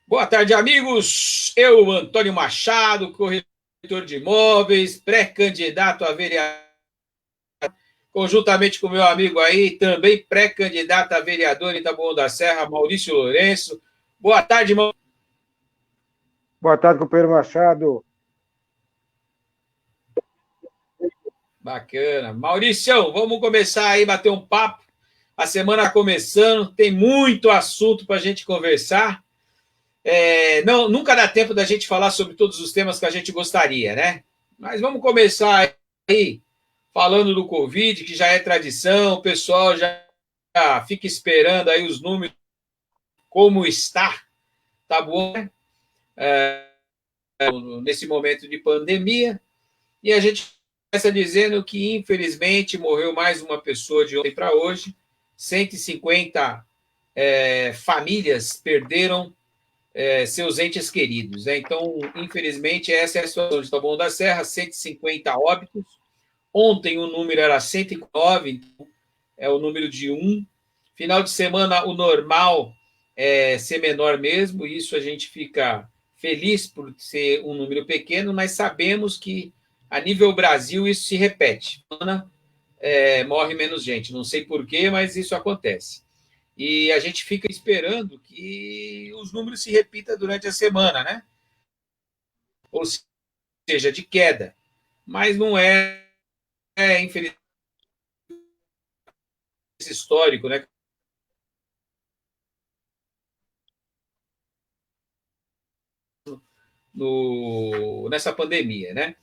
Boa tarde, amigos. Eu, Antônio Machado, corretor de imóveis, pré-candidato a vereador, conjuntamente com meu amigo aí, também pré-candidato a vereador em Taboão da Serra, Maurício Lourenço. Boa tarde, irmão. Boa tarde, companheiro Machado. Bacana. Maurício, vamos começar aí, bater um papo. A semana começando, tem muito assunto para a gente conversar. Não, nunca dá tempo da gente falar sobre todos os temas que a gente gostaria, né? Mas vamos começar aí falando do Covid, que já é tradição, o pessoal já fica esperando aí os números, como está, tá bom? Nesse momento de pandemia, e a gente começa dizendo que, infelizmente, morreu mais uma pessoa de ontem para hoje, 150 famílias perderam seus entes queridos. Né? Então, infelizmente, essa é a situação de Taboão da Serra, 150 óbitos. Ontem o número era 109, então é o número de 1. Final de semana, o normal é ser menor mesmo, isso a gente fica feliz por ser um número pequeno, mas sabemos que, a nível Brasil, isso se repete. Morre menos gente, não sei porquê, mas isso acontece. E a gente fica esperando que os números se repitam durante a semana, né? Ou seja, de queda. Mas não infelizmente, histórico, né? Nessa pandemia, né?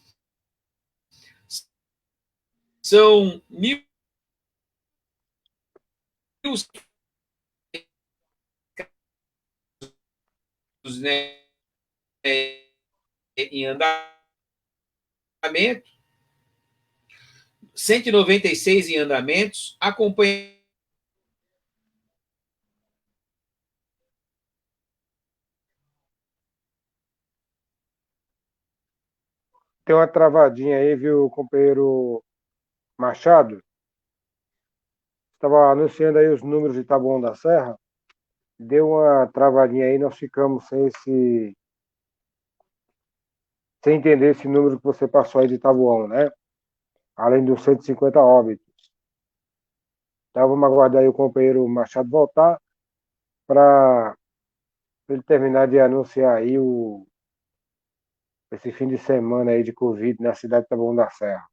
São mil, né, em andamento, 196 em andamentos, acompanha. Tem uma travadinha aí, viu, companheiro Machado? Estava anunciando aí os números de Taboão da Serra. Deu uma travadinha aí, nós ficamos sem entender esse número que você passou aí de Taboão, né? Além dos 150 óbitos. Então vamos aguardar aí o companheiro Machado voltar para ele terminar de anunciar aí esse fim de semana aí de Covid na cidade de Taboão da Serra.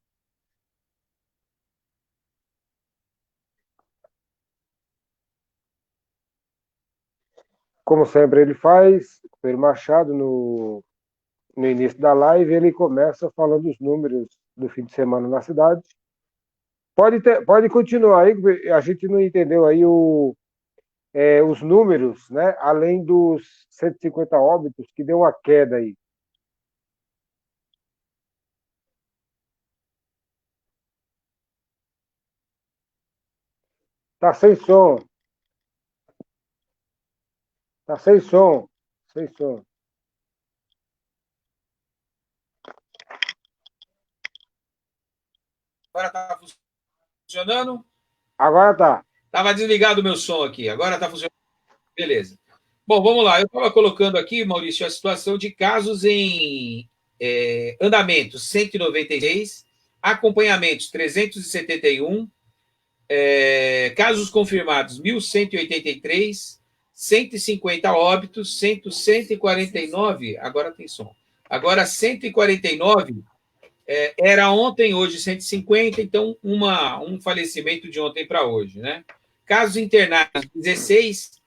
Como sempre ele faz, o companheiro Machado, no início da live, ele começa falando os números do fim de semana na cidade. Pode continuar aí, a gente não entendeu aí os números, né? Além dos 150 óbitos, que deu uma queda aí. Tá sem som, tá sem som, sem som. Agora está funcionando? Agora tá. Estava desligado o meu som aqui, agora está funcionando. Beleza. Bom, vamos lá. Eu estava colocando aqui, Maurício, a situação de casos em andamento 196, acompanhamentos 371, casos confirmados 1.183, 150 óbitos, 149, agora tem som. Agora 149 era ontem, hoje 150, então um falecimento de ontem para hoje, né? Casos internados 16,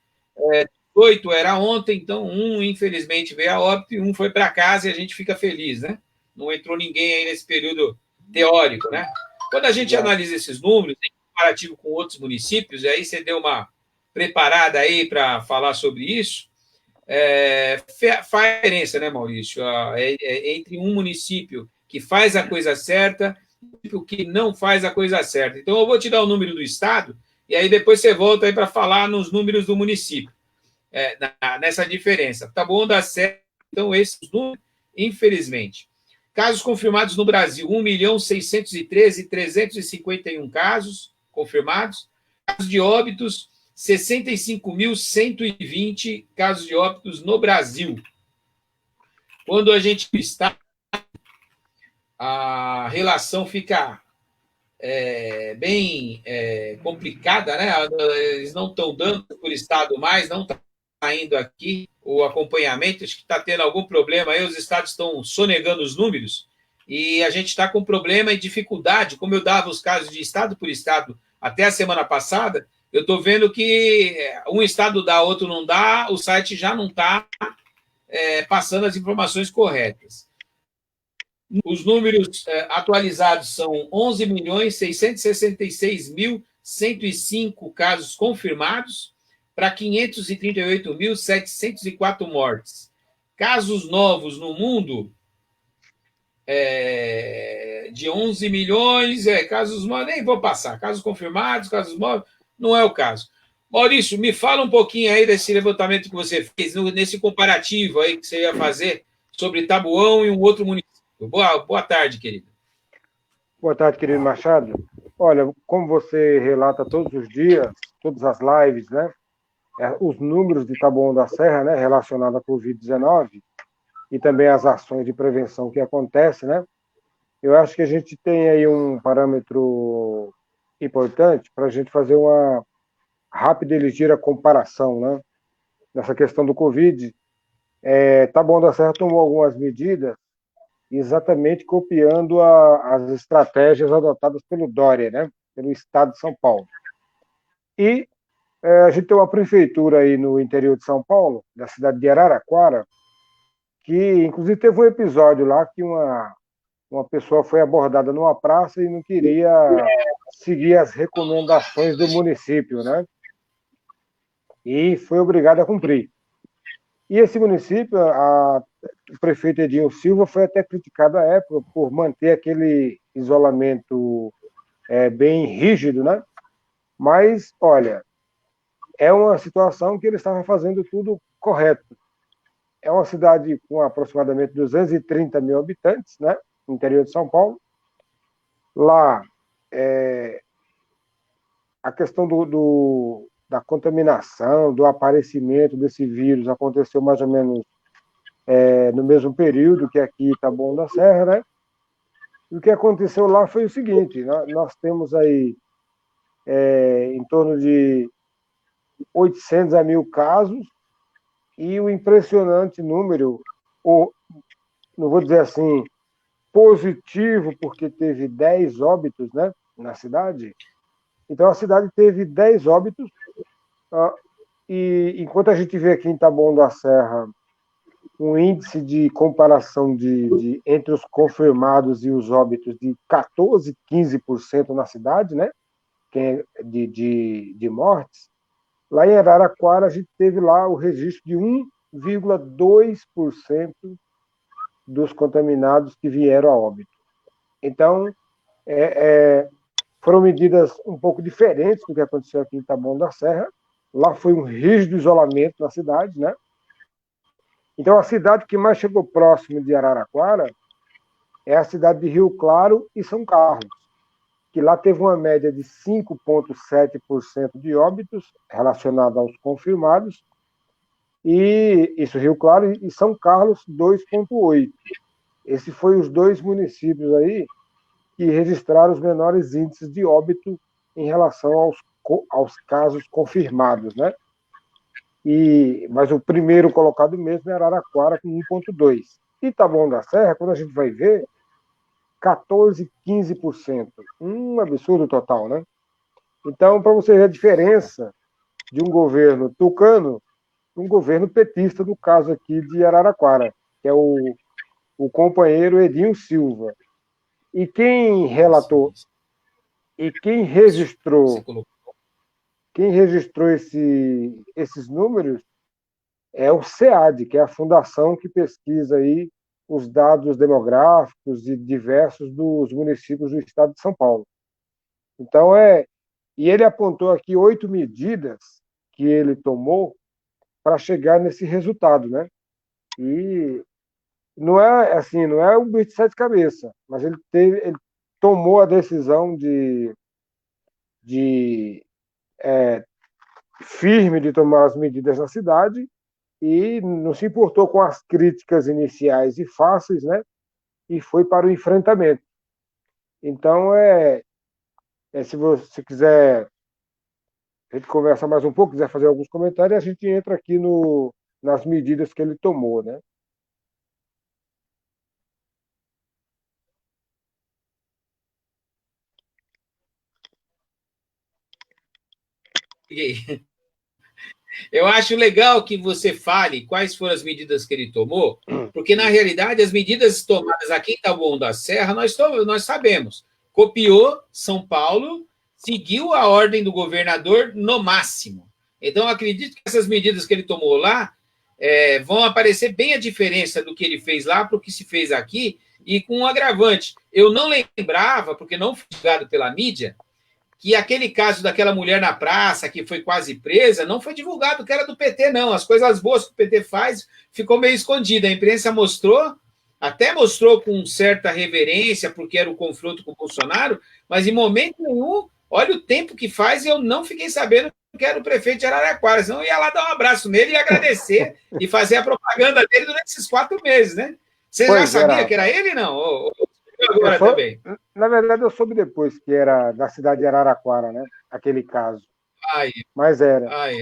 8 era ontem, então infelizmente veio a óbito e foi para casa e a gente fica feliz, né? Não entrou ninguém aí nesse período teórico, né? Quando a gente analisa esses números, em comparativo com outros municípios, e aí você deu uma preparada aí para falar sobre isso, faz diferença, né, Maurício? Entre um município que faz a coisa certa e o que não faz a coisa certa. Então, eu vou te dar o número do estado e aí depois você volta aí para falar nos números do município, nessa diferença. Tá bom? Dá certo. Então, esses números, infelizmente. Casos confirmados no Brasil, 1.613.351 casos confirmados. Casos de óbitos, 65.120 casos de óbitos no Brasil. Quando a gente está, a relação fica bem complicada, né? Eles não estão dando por estado mais, não está indo aqui o acompanhamento, acho que está tendo algum problema aí, os estados estão sonegando os números, e a gente está com problema e dificuldade, como eu dava os casos de estado por estado até a semana passada, eu estou vendo que um estado dá, outro não dá, o site já não está passando as informações corretas. Os números atualizados são 11.666.105 casos confirmados para 538.704 mortes. Casos novos no mundo de 11 milhões, casos novos, nem vou passar, casos confirmados, casos novos, não é o caso. Maurício, me fala um pouquinho aí desse levantamento que você fez, nesse comparativo aí que você ia fazer sobre Taboão e um outro município. Boa tarde, querido. Boa tarde, querido Machado. Olha, como você relata todos os dias, todas as lives, né? Os números de Taboão da Serra, né, relacionados à Covid-19 e também as ações de prevenção que acontecem, né? Eu acho que a gente tem aí um parâmetro importante para a gente fazer uma rápida e ligeira comparação, né? Nessa questão do Covid. Taboão da Serra tomou algumas medidas exatamente copiando as estratégias adotadas pelo Dória, né? Pelo Estado de São Paulo. E a gente tem uma prefeitura aí no interior de São Paulo, da cidade de Araraquara, que inclusive teve um episódio lá que uma pessoa foi abordada numa praça e não queria seguir as recomendações do município, né? E foi obrigada a cumprir. E esse município, o prefeito Edinho Silva foi até criticado à época por manter aquele isolamento bem rígido, né? Mas, olha, é uma situação que ele estava fazendo tudo correto. É uma cidade com aproximadamente 230 mil habitantes, né? No interior de São Paulo. Lá, a questão da contaminação, do aparecimento desse vírus aconteceu mais ou menos no mesmo período que aqui em Taboão da Serra, né? E o que aconteceu lá foi o seguinte, nós temos aí em torno de 800 a 1.000 casos e o impressionante número, não vou dizer assim, positivo, porque teve 10 óbitos, né, na cidade. Então a cidade teve 10 óbitos, e enquanto a gente vê aqui em Taboão da Serra um índice de comparação entre os confirmados e os óbitos de 14, 15% na cidade, né? De mortes. Lá em Araraquara, a gente teve lá o registro de 1,2% dos contaminados que vieram a óbito. Então, foram medidas um pouco diferentes do que aconteceu aqui em Taboão da Serra. Lá foi um rígido isolamento na cidade, né? Então, a cidade que mais chegou próximo de Araraquara é a cidade de Rio Claro e São Carlos, que lá teve uma média de 5,7% de óbitos relacionados aos confirmados, e isso Rio Claro e São Carlos 2,8%. Esses foram os dois municípios aí que registraram os menores índices de óbito em relação aos casos confirmados, né? Mas o primeiro colocado mesmo é Araraquara, com 1,2%. E Taboão da Serra, quando a gente vai ver, 14%, 15%. Um absurdo total, né? Então, para você ver a diferença de um governo tucano e um governo petista, no caso aqui de Araraquara, que é o companheiro Edinho Silva. E quem relatou, e quem registrou esses números é o SEAD, que é a fundação que pesquisa aí os dados demográficos e diversos dos municípios do estado de São Paulo. Então, e ele apontou aqui 8 medidas que ele tomou para chegar nesse resultado, né? E não é assim, não é um bicho de sete cabeças, mas ele tomou a decisão de firme de tomar as medidas na cidade e não se importou com as críticas iniciais e fáceis, né? E foi para o enfrentamento. Então, se você quiser, a gente conversa mais um pouco, quiser fazer alguns comentários, a gente entra aqui nas medidas que ele tomou, né? Eu acho legal que você fale quais foram as medidas que ele tomou, porque, na realidade, as medidas tomadas aqui em Taboão da Serra, nós sabemos. Copiou São Paulo, seguiu a ordem do governador no máximo. Então, acredito que essas medidas que ele tomou lá vão aparecer bem a diferença do que ele fez lá para o que se fez aqui, e com um agravante. Eu não lembrava, porque não fui julgado pela mídia, que aquele caso daquela mulher na praça que foi quase presa não foi divulgado que era do PT, não. As coisas boas que o PT faz ficou meio escondida. A imprensa mostrou, até mostrou com certa reverência, porque era o confronto com o Bolsonaro, mas em momento nenhum, olha o tempo que faz e eu não fiquei sabendo que era o prefeito de Araraquara, senão eu ia lá dar um abraço nele e agradecer e fazer a propaganda dele durante esses 4 meses, né? Você já sabia que era ele, não? Ou agora também? Na verdade, eu soube depois que era da cidade de Araraquara, né? Aquele caso. Aí, mas era. Aí,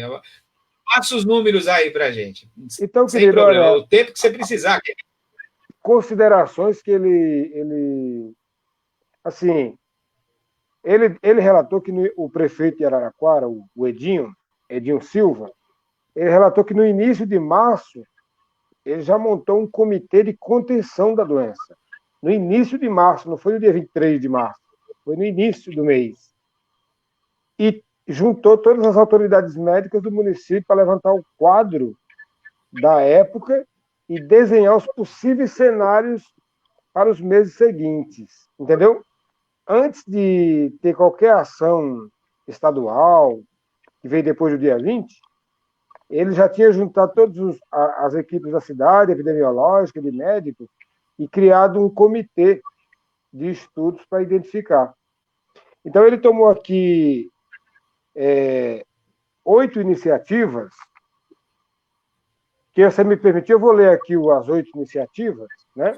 passa os números aí pra gente. Então, Sem querido, problema, olha, o tempo que você precisar. considerações que assim, ele relatou que o prefeito de Araraquara, o Edinho Silva, ele relatou que no início de março ele já montou um comitê de contenção da doença. No início de março, não foi no dia 23 de março, foi no início do mês. E juntou todas as autoridades médicas do município para levantar o quadro da época e desenhar os possíveis cenários para os meses seguintes, entendeu? Antes de ter qualquer ação estadual, que veio depois do dia 20, ele já tinha juntado todas as equipes da cidade, epidemiológica, de médicos, e criado um comitê de estudos para identificar. Então, ele tomou aqui 8 iniciativas, que você me permitiu, eu vou ler aqui as 8 iniciativas, né?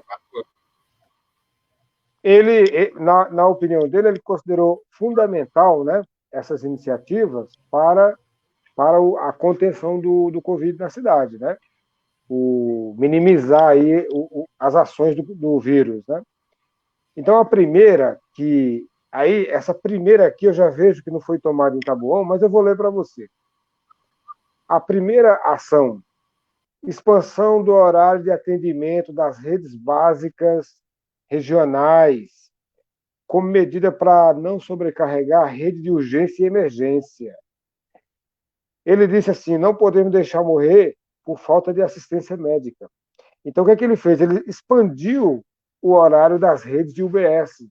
Ele, na opinião dele, ele considerou fundamental, né, essas iniciativas para a contenção do Covid na cidade, né? Minimizar aí as ações do vírus, né? Então, a primeira essa primeira aqui eu já vejo que não foi tomada em Taboão, mas eu vou ler para você. A primeira ação, expansão do horário de atendimento das redes básicas regionais, como medida para não sobrecarregar a rede de urgência e emergência. Ele disse assim: não podemos deixar morrer por falta de assistência médica. Então, o que ele fez? Ele expandiu o horário das redes de UBS,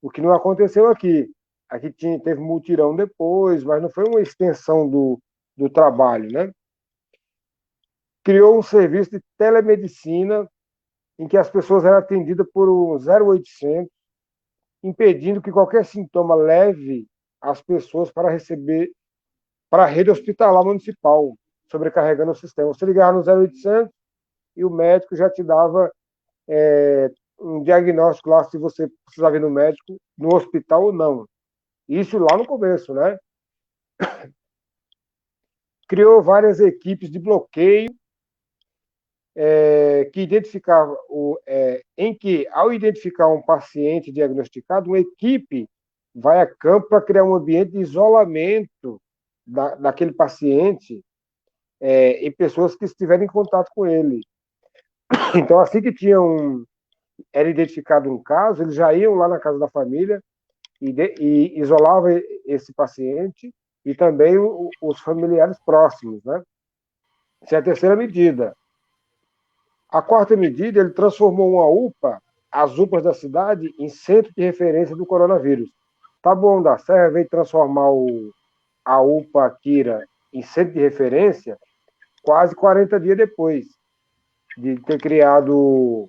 o que não aconteceu aqui. Aqui teve mutirão depois, mas não foi uma extensão do trabalho, né? Criou um serviço de telemedicina em que as pessoas eram atendidas por um 0800, impedindo que qualquer sintoma leve as pessoas para a rede hospitalar municipal, sobrecarregando o sistema. Você ligava no 0800 e o médico já te dava um diagnóstico lá se você precisava ir no médico, no hospital ou não. Isso lá no começo, né? Criou várias equipes de bloqueio que identificava em que, ao identificar um paciente diagnosticado, uma equipe vai a campo para criar um ambiente de isolamento daquele paciente e pessoas que estiverem em contato com ele. Então, assim que era identificado um caso, eles já iam lá na casa da família e isolava esse paciente e também os familiares próximos, né? Essa é a terceira medida. A quarta medida, ele transformou uma UPA, as UPAs da cidade, em centro de referência do coronavírus. Taboão da Serra veio transformar a UPA Akira em centro de referência quase 40 dias depois de ter criado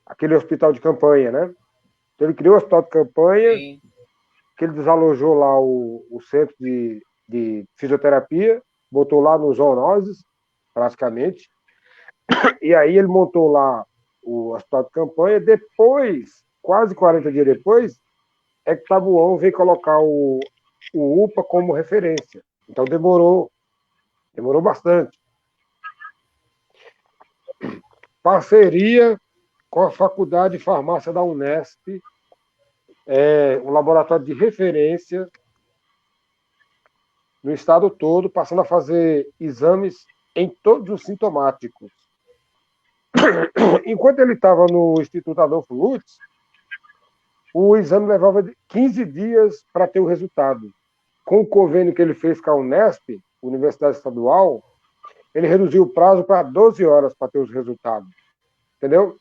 aquele hospital de campanha, né? Então, ele criou o hospital de campanha, Sim. que ele desalojou lá o centro de fisioterapia, botou lá nos zoonoses, praticamente, e aí ele montou lá o hospital de campanha. Depois, quase 40 dias depois, é que Tabuão veio colocar o UPA como referência. Então demorou bastante. Parceria com a Faculdade de Farmácia da Unesp, um laboratório de referência no estado todo, passando a fazer exames em todos os sintomáticos. Enquanto ele estava no Instituto Adolfo Lutz, o exame levava 15 dias para ter o resultado. Com o convênio que ele fez com a Unesp, Universidade Estadual, ele reduziu o prazo para 12 horas para ter os resultados. Entendeu?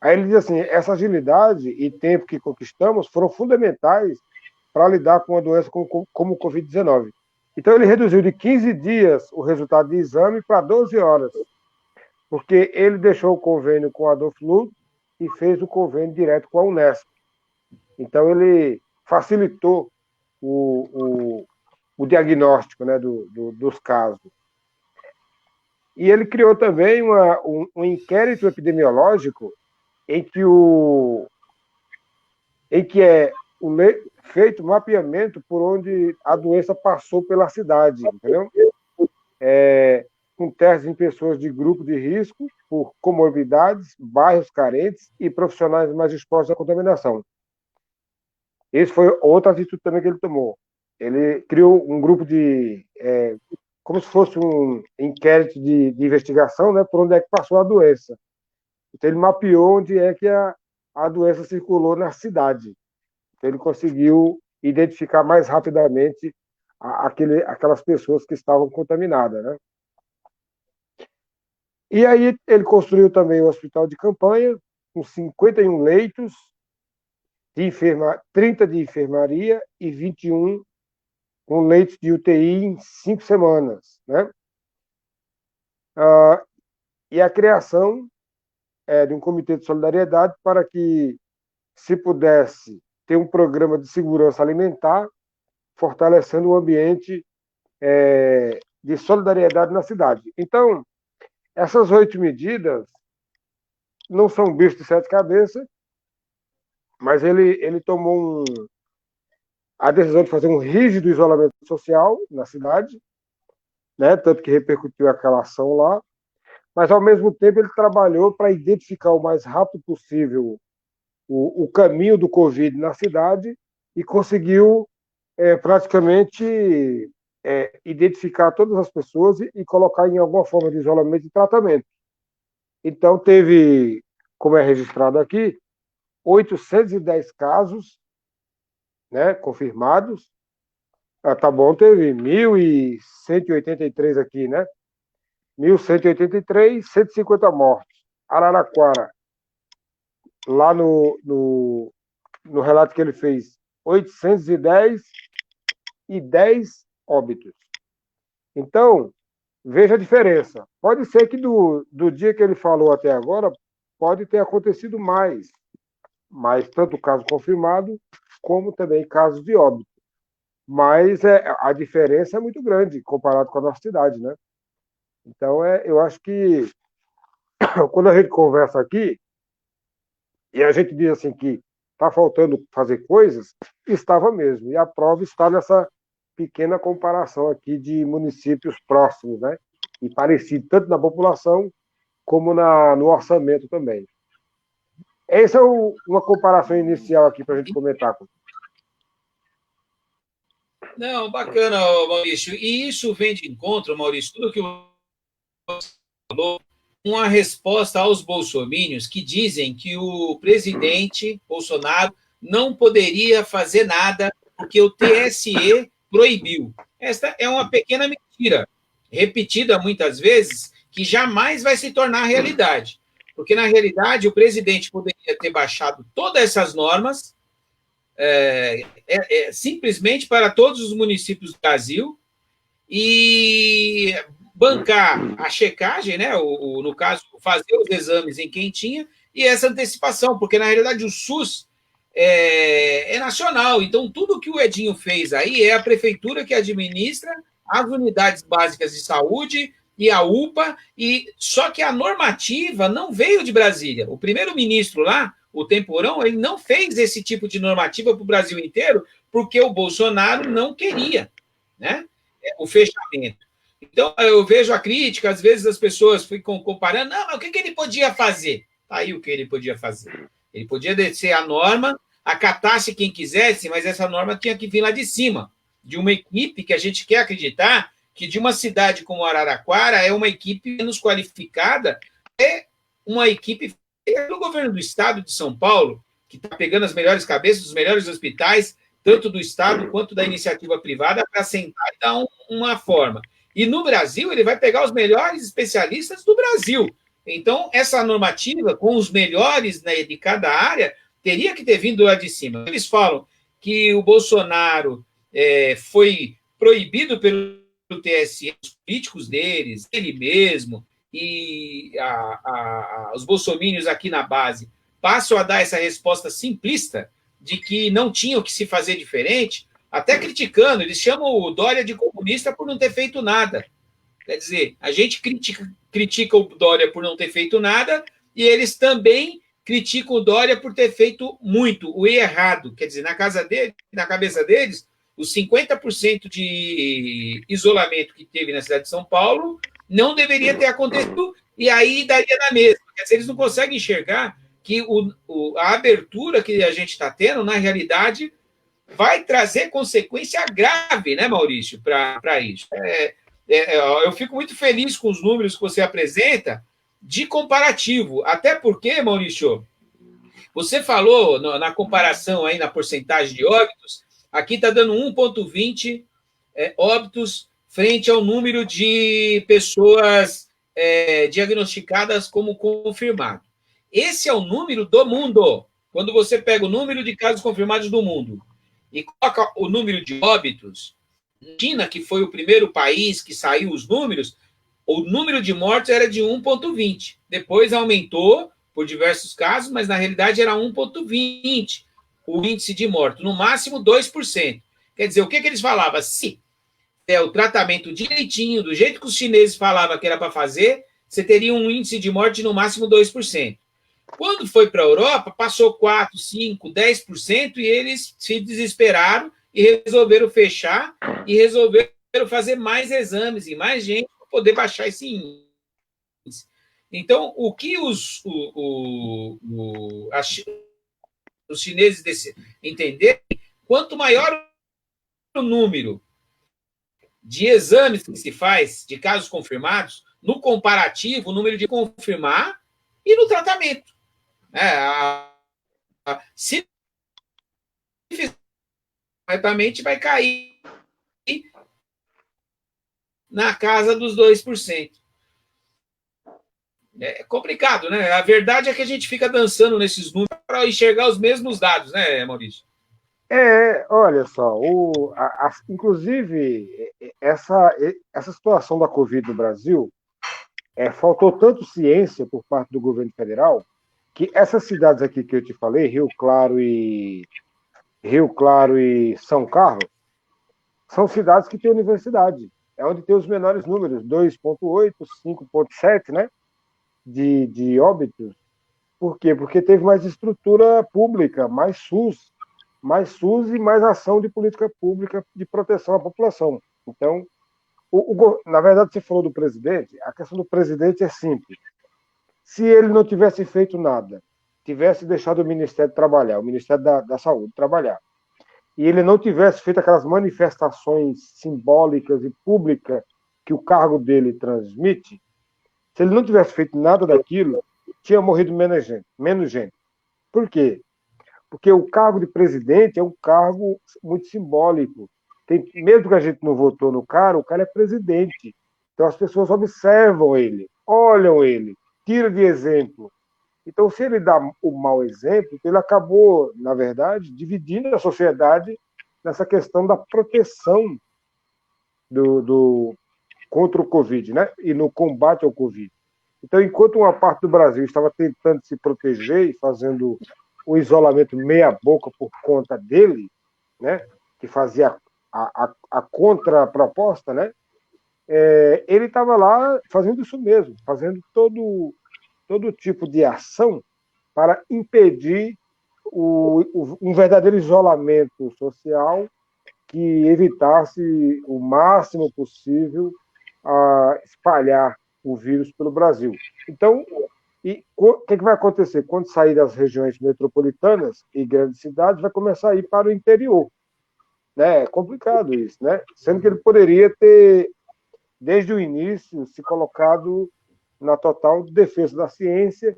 Aí ele diz assim, essa agilidade e tempo que conquistamos foram fundamentais para lidar com uma doença como o Covid-19. Então ele reduziu de 15 dias o resultado de exame para 12 horas, porque ele deixou o convênio com a Adolfo Lutz e fez o convênio direto com a Unesp. Então ele facilitou o diagnóstico, né, dos casos. E ele criou também um inquérito epidemiológico em que é feito mapeamento por onde a doença passou pela cidade, entendeu? Com testes em pessoas de grupo de risco, por comorbidades, bairros carentes e profissionais mais expostos à contaminação. Esse foi outra atitude também que ele tomou. Ele criou um grupo como se fosse um inquérito de investigação, né, por onde é que passou a doença. Então ele mapeou onde é que a doença circulou na cidade. Então ele conseguiu identificar mais rapidamente aquelas pessoas que estavam contaminadas, né? E aí ele construiu também o hospital de campanha, com 51 leitos, 30 de enfermaria e 21 com leitos de UTI em 5 semanas, né? E a criação de um comitê de solidariedade para que se pudesse ter um programa de segurança alimentar, fortalecendo o ambiente de solidariedade na cidade. Então, essas 8 medidas não são bicho de 7 cabeças, mas ele tomou a decisão de fazer um rígido isolamento social na cidade, né? Tanto que repercutiu aquela ação lá, mas ao mesmo tempo ele trabalhou para identificar o mais rápido possível o caminho do Covid na cidade e conseguiu praticamente identificar todas as pessoas e colocar em alguma forma de isolamento e tratamento. Então teve, como é registrado aqui, 810 casos, né, confirmados. Tá bom, teve 1.183 aqui, né? 1.183, 150 mortos. Araraquara, lá no relato que ele fez, 810 e 10 óbitos. Então, veja a diferença. Pode ser que do dia que ele falou até agora, pode ter acontecido mais tanto caso confirmado, como também casos de óbito. Mas a diferença é muito grande comparado com a nossa cidade, né? Então, eu acho que quando a gente conversa aqui, e a gente diz assim que está faltando fazer coisas, estava mesmo. E a prova está nessa pequena comparação aqui de municípios próximos, né? E parecido tanto na população como no orçamento também. Essa é uma comparação inicial aqui para a gente comentar. Não, bacana, Maurício. E isso vem de encontro, Maurício, tudo que você falou, uma resposta aos bolsomínios que dizem que o presidente Bolsonaro não poderia fazer nada porque o TSE proibiu. Esta é uma pequena mentira, repetida muitas vezes, que jamais vai se tornar realidade. Porque, na realidade, o presidente poderia ter baixado todas essas normas simplesmente para todos os municípios do Brasil e bancar a checagem, né? No caso, fazer os exames em quem tinha, e essa antecipação, porque na realidade o SUS é nacional. Então, tudo que o Edinho fez aí é a prefeitura que administra as unidades básicas de saúde e a UPA, e só que a normativa não veio de Brasília. O primeiro-ministro lá, o Temporão, ele não fez esse tipo de normativa para o Brasil inteiro, porque o Bolsonaro não queria, né? O fechamento. Então, eu vejo a crítica, às vezes as pessoas ficam comparando, não, mas o que ele podia fazer? Tá aí o que ele podia fazer. Ele podia descer a norma, acatasse quem quisesse, mas essa norma tinha que vir lá de cima, de uma equipe que a gente quer acreditar que de uma cidade como Araraquara é uma equipe menos qualificada, é uma equipe do governo do estado de São Paulo, que está pegando as melhores cabeças, os melhores hospitais, tanto do estado quanto da iniciativa privada, para sentar e dar uma forma. E no Brasil, ele vai pegar os melhores especialistas do Brasil. Então, essa normativa, com os melhores, né, de cada área, teria que ter vindo lá de cima. Eles falam que o Bolsonaro foi proibido pelo TSE, os políticos deles, ele mesmo, e os bolsomínios aqui na base passam a dar essa resposta simplista de que não tinham que se fazer diferente, até criticando, eles chamam o Dória de comunista por não ter feito nada. Quer dizer, a gente critica o Dória por não ter feito nada, e eles também criticam o Dória por ter feito muito, o errado. Quer dizer, na cabeça deles, os 50% de isolamento que teve na cidade de São Paulo não deveria ter acontecido, e aí daria na mesma. Quer dizer, eles não conseguem enxergar que a abertura que a gente está tendo, na realidade, vai trazer consequência grave, né, Maurício, para isso. Eu fico muito feliz com os números que você apresenta de comparativo, até porque, Maurício, você falou na comparação aí na porcentagem de óbitos, aqui está dando 1,20 óbitos frente ao número de pessoas diagnosticadas como confirmado. Esse é o número do mundo. Quando você pega o número de casos confirmados do mundo e coloca o número de óbitos, China, que foi o primeiro país que saiu os números, o número de mortes era de 1,20. Depois aumentou por diversos casos, mas na realidade era 1,20 o índice de morte, no máximo 2%. Quer dizer, o que eles falavam? Se o tratamento direitinho, do jeito que os chineses falavam que era para fazer, você teria um índice de morte no máximo 2%. Quando foi para a Europa, passou 4%, 5%, 10% e eles se desesperaram e resolveram fechar e resolveram fazer mais exames e mais gente para poder baixar esse índice. Então, o que os chineses entenderem, quanto maior o número de exames que se faz, de casos confirmados, no comparativo, o número de confirmar e no tratamento. Se corretamente vai cair na casa dos 2%. É complicado, né? A verdade é que a gente fica dançando nesses números para enxergar os mesmos dados, né, Maurício? Olha só, inclusive essa situação da Covid no Brasil, faltou tanto ciência por parte do governo federal que essas cidades aqui que eu te falei, Rio Claro e São Carlos, são cidades que têm universidade. É onde tem os menores números, 2,8, 5,7, né, de óbitos. Por quê? Porque teve mais estrutura pública, mais SUS e mais ação de política pública de proteção à população. Então, na verdade, você falou do presidente, a questão do presidente é simples. Se ele não tivesse feito nada, tivesse deixado o Ministério trabalhar, o Ministério da Saúde trabalhar, e ele não tivesse feito aquelas manifestações simbólicas e públicas que o cargo dele transmite, se ele não tivesse feito nada daquilo, tinha morrido menos gente. Por quê? Porque o cargo de presidente é um cargo muito simbólico. Mesmo que a gente não votou no cara, o cara é presidente. Então as pessoas observam ele, olham ele, tiram de exemplo. Então, se ele dá o mau exemplo, ele acabou, na verdade, dividindo a sociedade nessa questão da proteção contra o Covid, né? E no combate ao Covid. Então, enquanto uma parte do Brasil estava tentando se proteger e fazendo o isolamento meia-boca por conta dele, né, que fazia a contraproposta, né, ele estava lá fazendo isso mesmo, fazendo todo tipo de ação para impedir um verdadeiro isolamento social que evitasse o máximo possível espalhar o vírus pelo Brasil. Então, o que vai acontecer? Quando sair das regiões metropolitanas e grandes cidades, vai começar a ir para o interior. Né? É complicado isso, né? Sendo que ele poderia ter, desde o início, se colocado na total defesa da ciência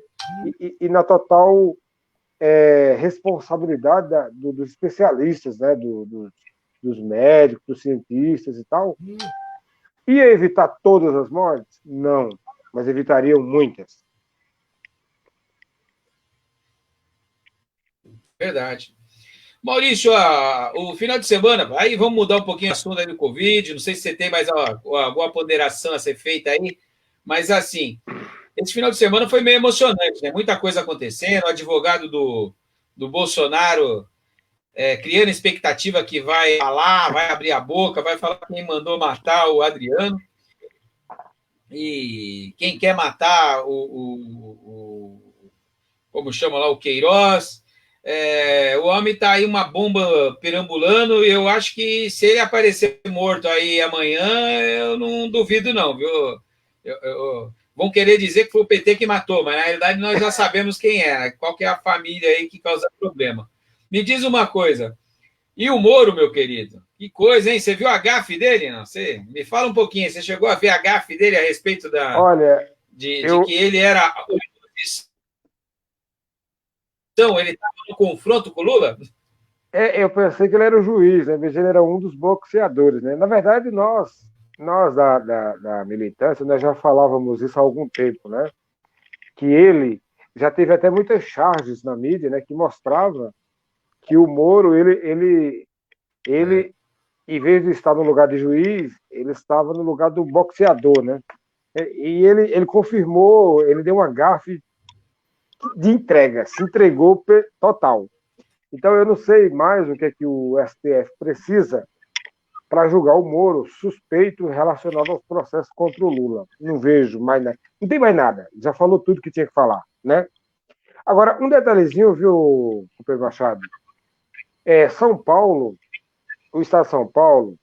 e na total responsabilidade dos especialistas, né? Dos médicos, dos cientistas e tal. Ia evitar todas as mortes? Não, mas evitariam muitas. Verdade. Maurício, o final de semana, aí vamos mudar um pouquinho o assunto aí do Covid, não sei se você tem mais alguma ponderação a ser feita aí, mas assim, esse final de semana foi meio emocionante, né? Muita coisa acontecendo, o advogado do Bolsonaro criando expectativa que vai falar, vai abrir a boca, vai falar quem mandou matar o Adriano, e quem quer matar como chama lá, o Queiroz. O homem está aí uma bomba perambulando e eu acho que se ele aparecer morto aí amanhã, eu não duvido não, viu? Vão querer dizer que foi o PT que matou, mas na realidade nós já sabemos quem é, qual que é a família aí que causa problema. Me diz uma coisa, e o Moro, meu querido? Que coisa, hein? Você viu a gafe dele? Não? Você me fala um pouquinho, você chegou a ver a gafe dele a respeito Olha, de que ele era ele estava no confronto com o Lula? eu pensei que ele era o juiz, né? Mas ele era um dos boxeadores, né? Na verdade, nós da militância, nós já falávamos isso há algum tempo, né? Que ele já teve até muitas charges na mídia, né? Que mostrava que o Moro, ele em vez de estar no lugar de juiz, ele estava no lugar do boxeador, né? E ele confirmou, ele deu uma gafe de entrega, se entregou total. Então eu não sei mais o que é que o STF precisa para julgar o Moro suspeito relacionado aos processos contra o Lula. Não vejo mais nada. Não tem mais nada. Já falou tudo que tinha que falar, né? Agora, um detalhezinho, viu, Pedro Machado? São Paulo, o estado de São Paulo,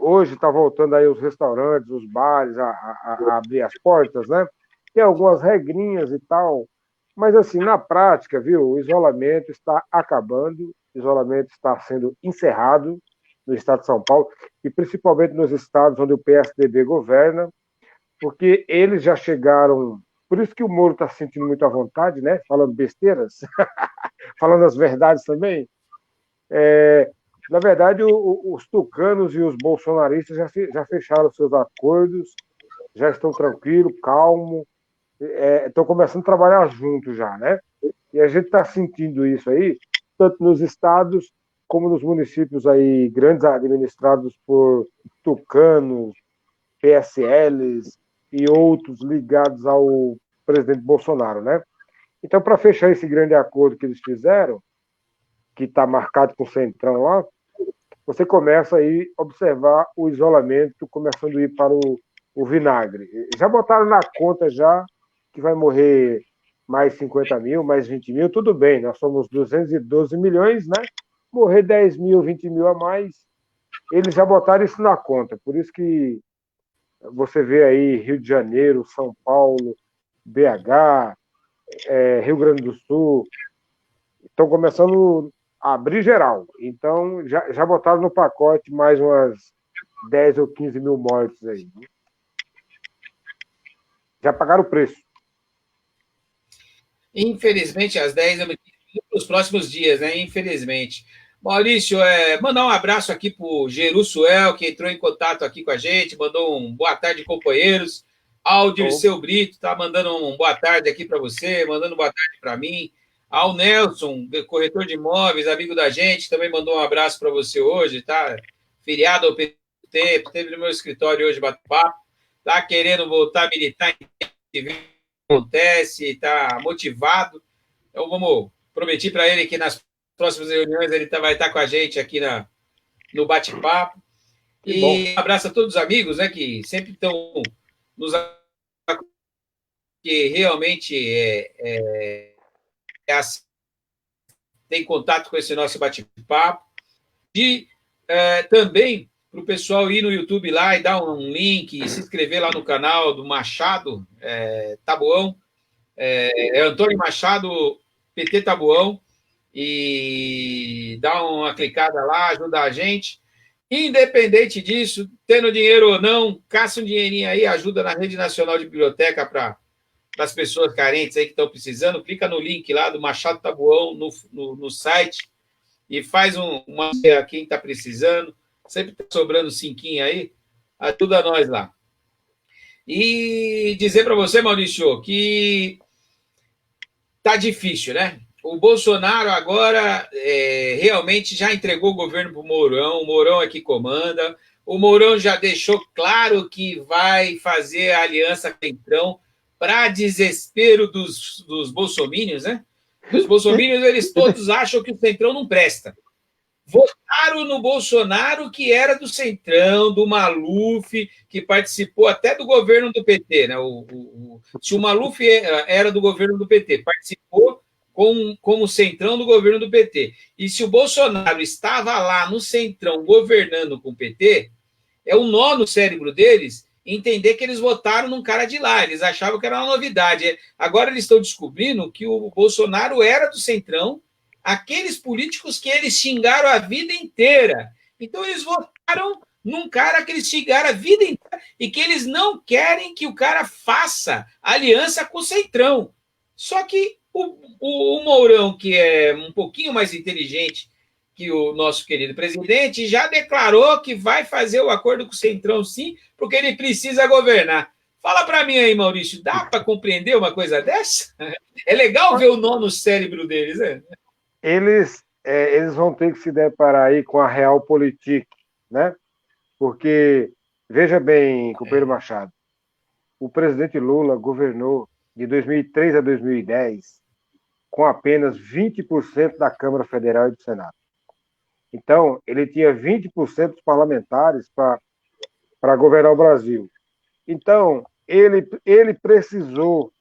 hoje está voltando aí os restaurantes, os bares a abrir as portas, né? Tem algumas regrinhas e tal, mas assim, na prática, viu, o isolamento está acabando, o isolamento está sendo encerrado no estado de São Paulo, e principalmente nos estados onde o PSDB governa, porque eles já chegaram. Por isso que o Moro está se sentindo muito à vontade, né? Falando besteiras, falando as verdades também. Na verdade, os tucanos e os bolsonaristas já fecharam seus acordos, já estão tranquilos, calmos, estão começando a trabalhar juntos já, né? E a gente está sentindo isso aí, tanto nos estados como nos municípios aí grandes administrados por tucanos, PSLs e outros ligados ao presidente Bolsonaro, né? Então, para fechar esse grande acordo que eles fizeram, que está marcado com o Centrão lá, você começa aí a observar o isolamento começando a ir para o vinagre. Já botaram na conta já que vai morrer mais 50 mil, mais 20 mil, tudo bem, nós somos 212 milhões, né? Morrer 10 mil, 20 mil a mais, eles já botaram isso na conta. Por isso que você vê aí Rio de Janeiro, São Paulo, BH, Rio Grande do Sul, estão começando a abrir geral. Então, já botaram no pacote mais umas 10 ou 15 mil mortes aí. Já pagaram o preço. Infelizmente, às 10 nos próximos dias, né? Infelizmente. Maurício, mandar um abraço aqui para o Jerusuel, que entrou em contato aqui com a gente, mandou um boa tarde, companheiros. Aldirceu Brito tá mandando um boa tarde aqui para você, mandando boa tarde para mim. Ao Nelson, corretor de imóveis, amigo da gente, também mandou um abraço para você hoje, tá? Feriado ao PT, teve no meu escritório hoje bate-papo, tá querendo voltar a militar, acontece, tá motivado. Então vamos prometi para ele que nas próximas reuniões ele vai estar com a gente aqui no bate-papo. E um abraço a todos os amigos, né, que sempre estão nos que realmente tem contato com esse nosso bate-papo. E também para o pessoal ir no YouTube lá e dar um link e se inscrever lá no canal do Machado Taboão. Antônio Machado, PT Taboão. E dá uma clicada lá, ajuda a gente. Independente disso, tendo dinheiro ou não, caça um dinheirinho aí, ajuda na Rede Nacional de Biblioteca para as pessoas carentes aí que estão precisando. Clica no link lá do Machado Taboão no site e faz uma a quem está precisando. Sempre está sobrando cinquinho aí, ajuda nós lá. E dizer para você, Maurício, que tá difícil, né? O Bolsonaro agora realmente já entregou o governo para o Mourão é que comanda. O Mourão já deixou claro que vai fazer a aliança com o Centrão para desespero dos bolsomínios, né? Os bolsomínios, eles todos acham que o Centrão não presta. Votaram no Bolsonaro, que era do Centrão, do Maluf, que participou até do governo do PT, né? Se o Maluf era do governo do PT, participou como Centrão do governo do PT. E se o Bolsonaro estava lá no Centrão governando com o PT, é um nó no cérebro deles entender que eles votaram num cara de lá. Eles achavam que era uma novidade. Agora eles estão descobrindo que o Bolsonaro era do Centrão, aqueles políticos que eles xingaram a vida inteira. Então eles votaram num cara que eles xingaram a vida inteira e que eles não querem que o cara faça aliança com o Centrão. Só que o Mourão, que é um pouquinho mais inteligente que o nosso querido presidente, já declarou que vai fazer o acordo com o Centrão, sim, porque ele precisa governar. Fala para mim aí, Maurício, dá para compreender uma coisa dessa? É legal ver o nó no cérebro deles, né? Eles vão ter que se deparar aí com a realpolitik, né? Porque, veja bem, companheiro Machado, o presidente Lula governou de 2003 a 2010 com apenas 20% da Câmara Federal e do Senado. Então, ele tinha 20% dos parlamentares para governar o Brasil. Então, ele precisou,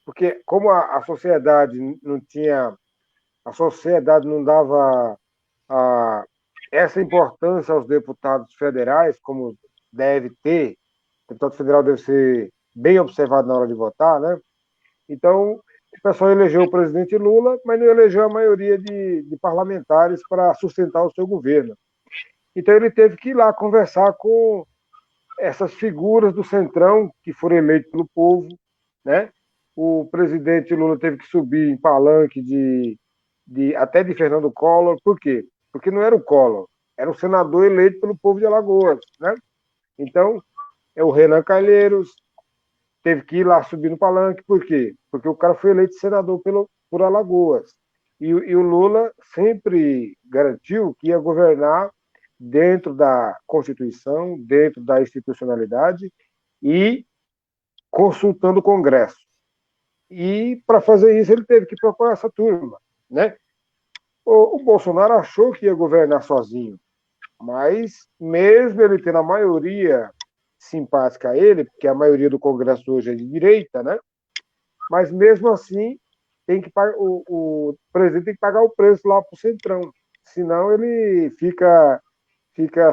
porque como a sociedade não tinha, a sociedade não dava essa importância aos deputados federais, como deve ter, o deputado federal deve ser bem observado na hora de votar, né? Então, o pessoal elegeu o presidente Lula, mas não elegeu a maioria de parlamentares para sustentar o seu governo. Então, ele teve que ir lá conversar com essas figuras do Centrão que foram eleitos pelo povo, né? O presidente Lula teve que subir em palanque até de Fernando Collor. Por quê? Porque não era o Collor, era o senador eleito pelo povo de Alagoas, né? Então, o Renan Calheiros teve que ir lá subir no palanque. Por quê? Porque o cara foi eleito senador por Alagoas. E o Lula sempre garantiu que ia governar dentro da Constituição, dentro da institucionalidade e consultando o Congresso. E para fazer isso ele teve que propor essa turma, né? O Bolsonaro achou que ia governar sozinho, mas mesmo ele tendo a maioria simpática a ele, porque a maioria do Congresso hoje é de direita, né? Mas mesmo assim o presidente tem que pagar o preço lá para o Centrão, senão ele fica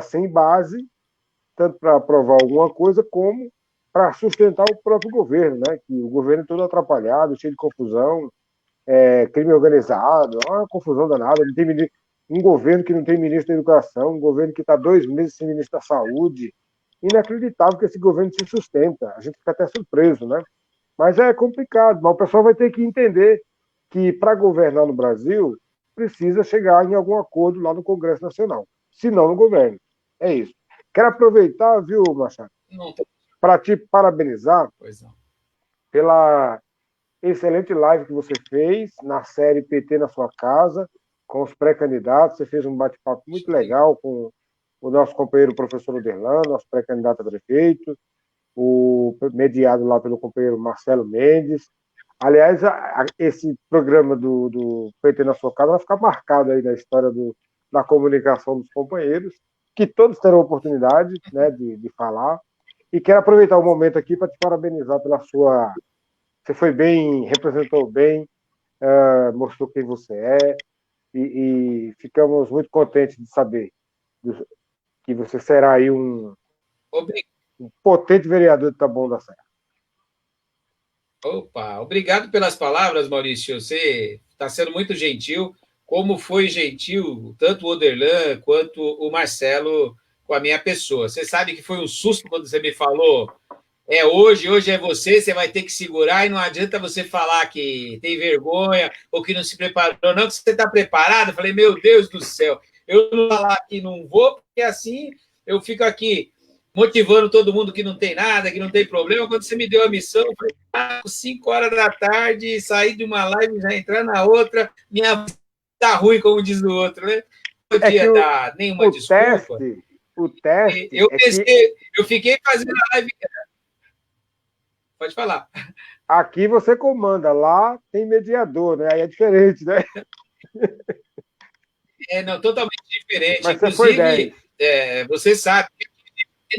sem base, tanto para aprovar alguma coisa, como para sustentar o próprio governo, né? Que o governo é todo atrapalhado, cheio de confusão, crime organizado, uma confusão danada. Não tem um governo que não tem ministro da Educação, um governo que está 2 meses sem ministro da Saúde. Inacreditável que esse governo se sustenta. A gente fica até surpreso, né? Mas é complicado, mas o pessoal vai ter que entender que para governar no Brasil precisa chegar em algum acordo lá no Congresso Nacional. Senão no governo. É isso. Quero aproveitar, viu, Machado, para te parabenizar pela excelente live que você fez na série PT na sua casa, com os pré-candidatos. Você fez um bate-papo muito legal com o nosso companheiro professor Oderlan, nosso pré-candidato a prefeito, mediado lá pelo companheiro Marcelo Mendes. Aliás, esse programa do PT na sua casa vai ficar marcado aí na história da comunicação dos companheiros, que todos terão oportunidade, né, de falar. E quero aproveitar o momento aqui para te parabenizar pela sua. Você foi bem, representou bem, mostrou quem você é, e ficamos muito contentes de saber que você será aí um potente vereador de Taboão da Serra. Opa, obrigado pelas palavras, Maurício. Você está sendo muito gentil, como foi gentil tanto o Oderlan quanto o Marcelo com a minha pessoa. Você sabe que foi um susto quando você me falou, hoje é você, você vai ter que segurar, e não adianta você falar que tem vergonha ou que não se preparou, não, que você está preparado. Eu falei, meu Deus do céu, eu não vou falar que não vou, porque assim eu fico aqui motivando todo mundo que não tem nada, que não tem problema. Quando você me deu a missão, eu falei, 5 horas da tarde, sair de uma live, já entrar na outra, minha vida tá ruim, como diz o outro, né? Não podia dar nenhuma desculpa. O teste eu fiquei fazendo a live. Pode falar. Aqui você comanda, lá tem mediador, né? Aí é diferente, né? Não, totalmente diferente. Mas inclusive, você sabe.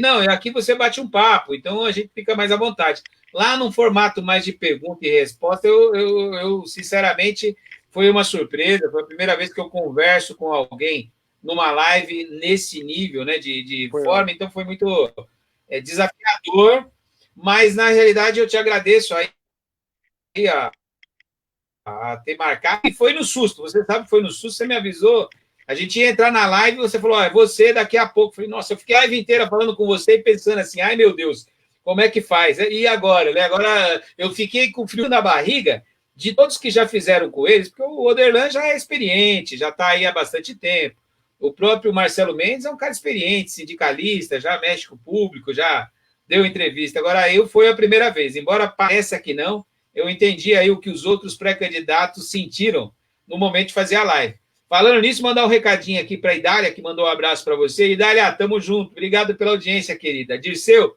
Não, aqui você bate um papo, então a gente fica mais à vontade. Lá num formato mais de pergunta e resposta, eu sinceramente, foi uma surpresa. Foi a primeira vez que eu converso com alguém numa live nesse nível, né, de forma, então foi muito desafiador, mas na realidade eu te agradeço aí a ter marcado, e foi no susto, você sabe que foi no susto, você me avisou, a gente ia entrar na live e você falou, é você daqui a pouco. Eu falei, nossa, eu fiquei a live inteira falando com você e pensando assim, ai meu Deus, como é que faz? E agora? Né? Agora eu fiquei com frio na barriga de todos que já fizeram com eles, porque o Oderlan já é experiente, já está aí há bastante tempo. O próprio Marcelo Mendes é um cara experiente, sindicalista, já mexe com o público, já deu entrevista. Agora eu foi a primeira vez, embora pareça que não, eu entendi aí o que os outros pré-candidatos sentiram no momento de fazer a live. Falando nisso, mandar um recadinho aqui para a Idália, que mandou um abraço para você. Idália, tamo junto. Obrigado pela audiência, querida. Dirceu,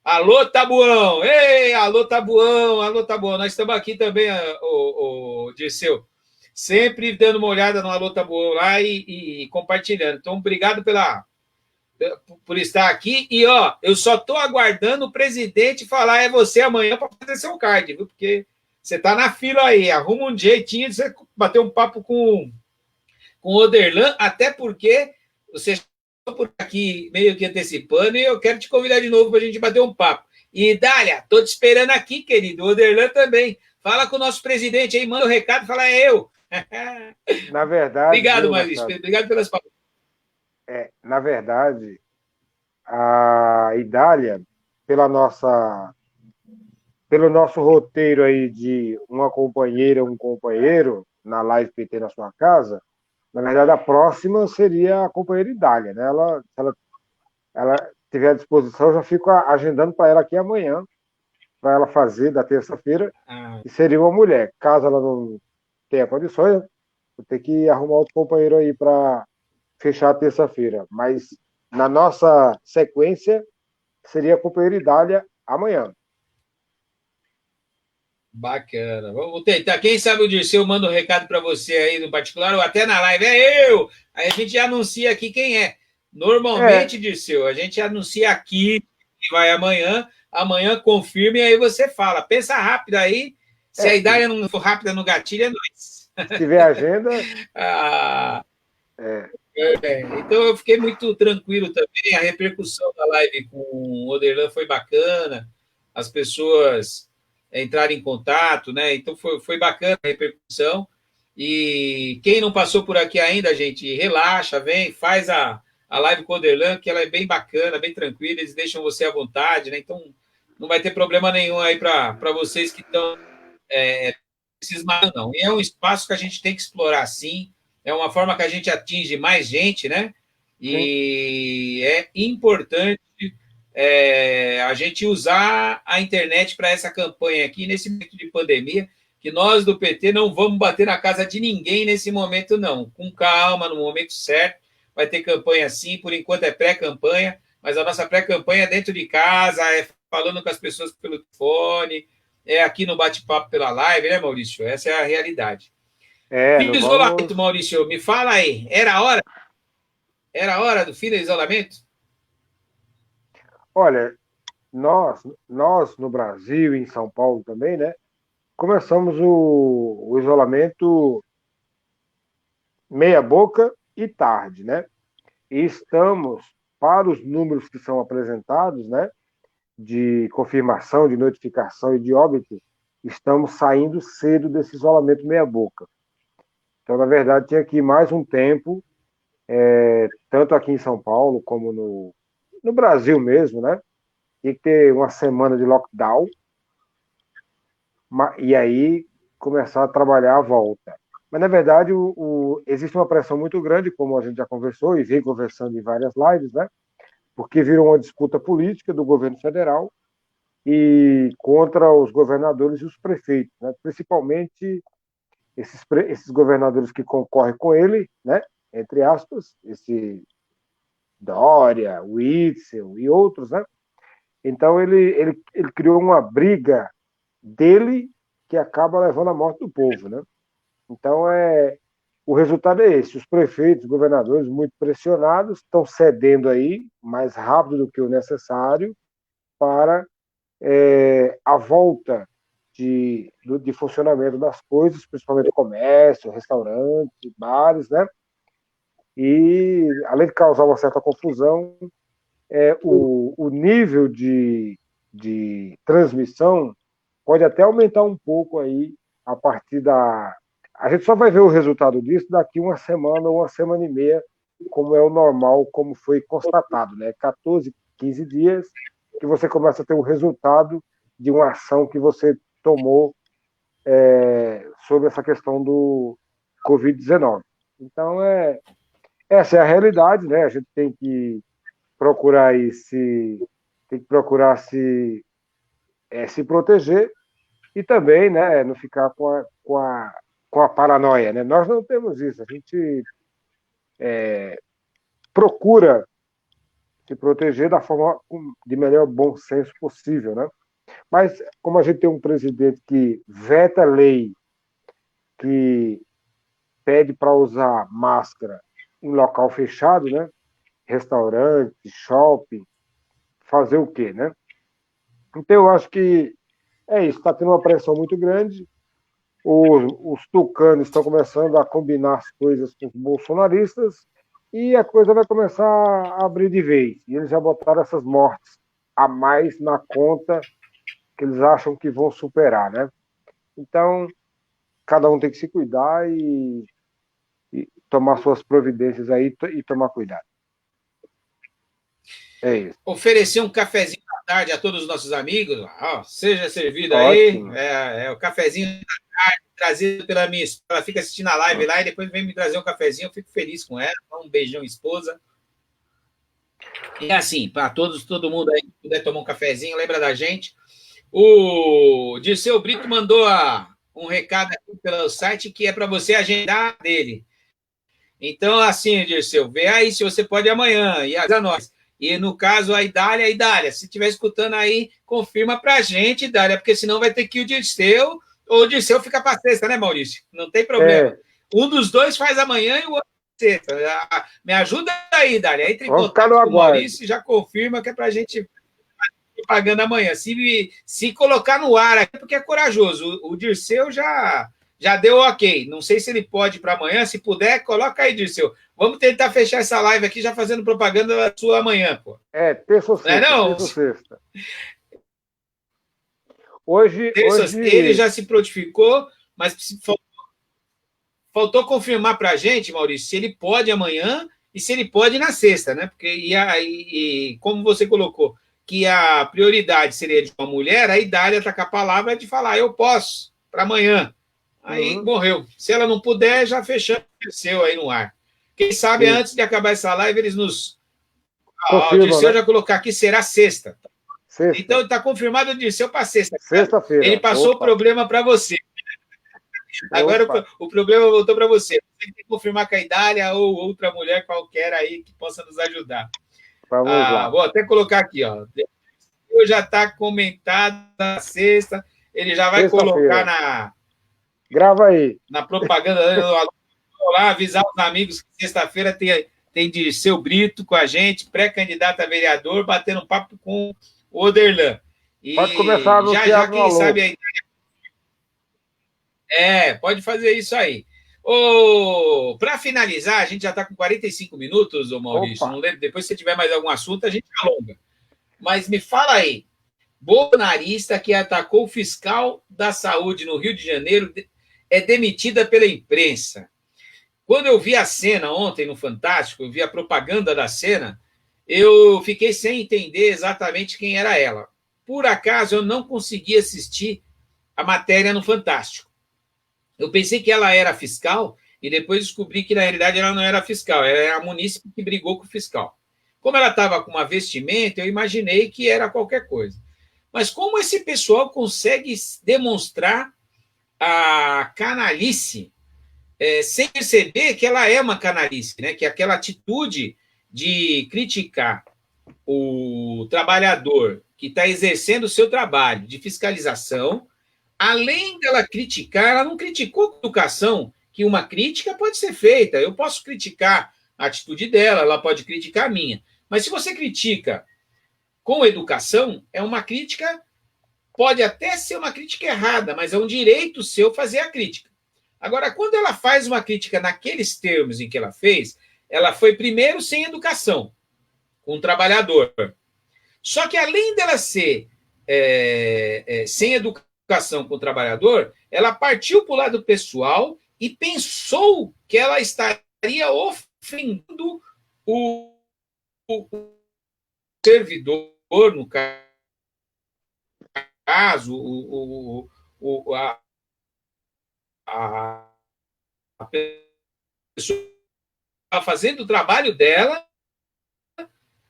alô, Tabuão. Ei, alô, Tabuão. Alô, Tabuão. Nós estamos aqui também, o Dirceu. Sempre dando uma olhada no Alô Tabuão lá e compartilhando. Então, obrigado por estar aqui. E, eu só estou aguardando o presidente falar você amanhã para fazer seu card, viu? Porque você está na fila aí. Arruma um jeitinho de você bater um papo com o Oderlan, até porque você está por aqui meio que antecipando e eu quero te convidar de novo para a gente bater um papo. E, Dália, estou te esperando aqui, querido. O Oderlan também. Fala com o nosso presidente aí, manda o recado, fala, é eu. Na verdade... Obrigado, Maurício. Obrigado pelas palavras. Na verdade, a Idália, pelo nosso roteiro aí de uma companheira, um companheiro, na live PT na sua casa, na verdade, a próxima seria a companheira Idália, né? Se ela tiver à disposição, eu já fico agendando para ela aqui amanhã, para ela fazer da terça-feira, e seria uma mulher. Caso ela não tenha condições, vou ter que arrumar outro companheiro aí para fechar a terça-feira. Mas na nossa sequência, seria a companheira Idália amanhã. Bacana. Vamos tentar. Quem sabe o Dirceu manda um recado para você aí no particular, ou até na live. É eu! Aí a gente anuncia aqui quem é. Normalmente, Dirceu, a gente anuncia aqui que vai amanhã. Amanhã confirme e aí você fala. Pensa rápido aí. Se a Idália não for rápida no gatilho, é nós. Se tiver agenda. Então eu fiquei muito tranquilo também. A repercussão da live com o Oderlan foi bacana. As pessoas entraram em contato, né? Então foi bacana a repercussão. E quem não passou por aqui ainda, gente, relaxa, vem, faz a live com o Oderlan, que ela é bem bacana, bem tranquila, eles deixam você à vontade, né? Então não vai ter problema nenhum aí para vocês que estão cismados, não. E é um espaço que a gente tem que explorar, sim. É uma forma que a gente atinge mais gente, né? E é importante a gente usar a internet para essa campanha aqui, nesse momento de pandemia, que nós do PT não vamos bater na casa de ninguém nesse momento, não. Com calma, no momento certo, vai ter campanha sim, por enquanto é pré-campanha, mas a nossa pré-campanha é dentro de casa, é falando com as pessoas pelo telefone, é aqui no bate-papo pela live, né, Maurício? Essa é a realidade. Fim Não do isolamento, vamos. Maurício, me fala aí. Era a hora? Era a hora do fim do isolamento? Olha, nós no Brasil e em São Paulo também, né? Começamos o isolamento meia boca e tarde, né? E estamos, para os números que são apresentados, né? De confirmação, de notificação e de óbito, estamos saindo cedo desse isolamento meia boca. Então, na verdade, tinha que ir mais um tempo, tanto aqui em São Paulo como no Brasil mesmo, né? Tinha que ter uma semana de lockdown e aí começar a trabalhar à volta. Mas, na verdade, existe uma pressão muito grande, como a gente já conversou e vem conversando em várias lives, né? Porque virou uma disputa política do governo federal e contra os governadores e os prefeitos, né? Principalmente esses governadores que concorrem com ele, né? Entre aspas, esse Dória, Witzel e outros, né? Então ele criou uma briga dele que acaba levando à morte do povo, né? Então o resultado é esse: os prefeitos, os governadores, muito pressionados, estão cedendo aí mais rápido do que o necessário para a volta de funcionamento das coisas, principalmente comércio, restaurantes, bares, né? E além de causar uma certa confusão, o nível de transmissão pode até aumentar um pouco aí a partir da. A gente só vai ver o resultado disso daqui uma semana ou uma semana e meia, como é o normal, como foi constatado, né? 14, 15 dias que você começa a ter o resultado de uma ação que você tomou sobre essa questão do Covid-19. Então, essa é a realidade, né? A gente procurar tem que procurar se proteger e também, né, não ficar com a paranoia, né? Nós não temos isso, a gente procura se proteger da forma de melhor bom senso possível, né? Mas como a gente tem um presidente que veta lei que pede para usar máscara em local fechado, né? Restaurante, shopping, fazer o quê, né? Então eu acho que é isso, está tendo uma pressão muito grande. Os tucanos estão começando a combinar as coisas com os bolsonaristas e a coisa vai começar a abrir de vez. E eles já botaram essas mortes a mais na conta que eles acham que vão superar, né? Então, cada um tem que se cuidar e tomar suas providências aí e tomar cuidado. É isso. Oferecer um cafezinho da tarde a todos os nossos amigos, ó, seja servido aí, Ótimo. o cafezinho da tarde trazido pela minha esposa, ela fica assistindo a live lá e depois vem me trazer um cafezinho, eu fico feliz com ela, um beijão, esposa. E assim, para todo mundo aí que puder tomar um cafezinho, lembra da gente. O Dirceu Brito mandou um recado aqui pelo site que é para você agendar dele. Então, assim, Dirceu, vê aí se você pode amanhã e avisa nós. E no caso, a Idália, se estiver escutando aí, confirma pra gente, Idália, porque senão vai ter que ir o Dirceu, ou o Dirceu fica para sexta, né, Maurício? Não tem problema. Um dos dois faz amanhã e o outro sexta. Me ajuda aí, Idália. Entre em Vamos ficar contato no com o aguardo. Maurício e já confirma que é pra gente ir pagando amanhã. Se colocar no ar aqui, porque é corajoso. O Dirceu já deu ok. Não sei se ele pode para amanhã. Se puder, coloca aí, Dirceu. Vamos tentar fechar essa live aqui já fazendo propaganda da sua amanhã, pô. Terça ou Não é sexta, não? terça ou sexta. Hoje, Ele já se prontificou, mas faltou confirmar para a gente, Maurício, se ele pode amanhã e se ele pode na sexta, né? Porque, como você colocou, que a prioridade seria de uma mulher, a Idália está com a palavra de falar, eu posso, para amanhã. Aí morreu. Se ela não puder, já fechamos o seu aí no ar. Quem sabe, sim, antes de acabar essa live, eles nos. O Dirceu, né? Já colocar aqui, será sexta. Sexta. Então está confirmado o Dirceu para sexta. Sexta-feira. Ele passou o problema para você. Agora o problema voltou para você. Você tem que confirmar com a Idália ou outra mulher qualquer aí que possa nos ajudar. Vamos lá. Vou até colocar aqui, ó. Eu já está comentado na sexta. Ele já vai colocar Sexta-feira. Grava aí. na propaganda dele, vou lá avisar os amigos que sexta-feira tem de Seu Brito com a gente, pré-candidato a vereador, batendo um papo com o Oderlan. Pode começar a E já anunciar já, no quem Alô. sabe aí. Pode fazer isso aí. Para finalizar, a gente já está com 45 minutos, ô Maurício. Opa! Não lembro, depois, se tiver mais algum assunto, a gente alonga. Mas me fala aí, bolsonarista que atacou o fiscal da saúde no Rio de Janeiro é demitida pela imprensa. Quando eu vi a cena ontem no Fantástico, eu vi a propaganda da cena, eu fiquei sem entender exatamente quem era ela. Por acaso, eu não consegui assistir a matéria no Fantástico. Eu pensei que ela era fiscal e depois descobri que, na realidade, ela não era fiscal, ela era a munícipe que brigou com o fiscal. Como ela estava com uma vestimenta, eu imaginei que era qualquer coisa. Mas como esse pessoal consegue demonstrar a canalice sem perceber que ela é uma canalice, né? Que aquela atitude de criticar o trabalhador que está exercendo o seu trabalho de fiscalização, além dela criticar, ela não criticou a educação, que uma crítica pode ser feita. Eu posso criticar a atitude dela, ela pode criticar a minha. Mas se você critica com educação, é uma crítica, pode até ser uma crítica errada, mas é um direito seu fazer a crítica. Agora, quando ela faz uma crítica naqueles termos em que ela foi primeiro sem educação, com o trabalhador. Só que além dela ser sem educação com o trabalhador, ela partiu para o lado pessoal e pensou que ela estaria ofendendo o servidor, no caso, a pessoa fazendo o trabalho dela,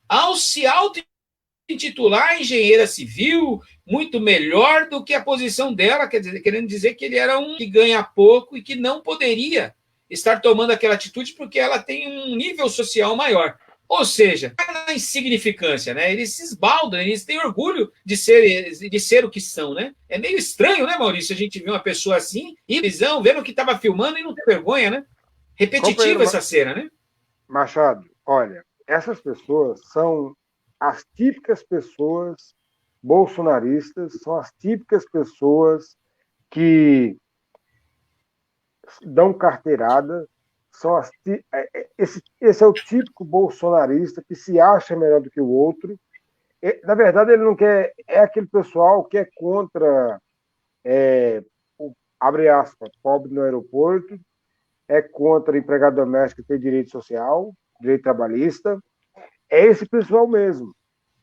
ao se auto-intitular engenheira civil, muito melhor do que a posição dela, querendo dizer que ele era um que ganha pouco e que não poderia estar tomando aquela atitude porque ela tem um nível social maior. Ou seja, na insignificância, né? Eles se esbaldam, eles têm orgulho de ser o que são, né? É meio estranho, né, Maurício, a gente ver uma pessoa assim, e visão, vendo que estava filmando e não tem vergonha, né? Repetitiva essa cena, né? Machado, olha, essas pessoas são as típicas pessoas bolsonaristas, são as típicas pessoas que dão carteirada, são esse é o típico bolsonarista que se acha melhor do que o outro. Na verdade, ele não quer, é aquele pessoal que é contra, abre aspas, pobre no aeroporto, é contra empregado doméstico ter direito social, direito trabalhista, é esse pessoal mesmo.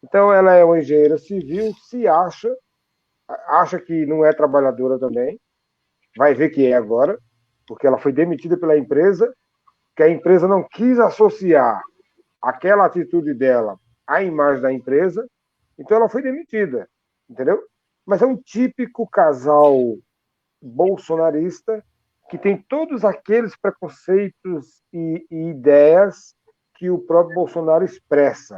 Então, ela é uma engenheira civil, se acha que não é trabalhadora também, vai ver que é agora, porque ela foi demitida pela empresa, que a empresa não quis associar aquela atitude dela à imagem da empresa, então ela foi demitida, entendeu? Mas é um típico casal bolsonarista que tem todos aqueles preconceitos e ideias que o próprio Bolsonaro expressa.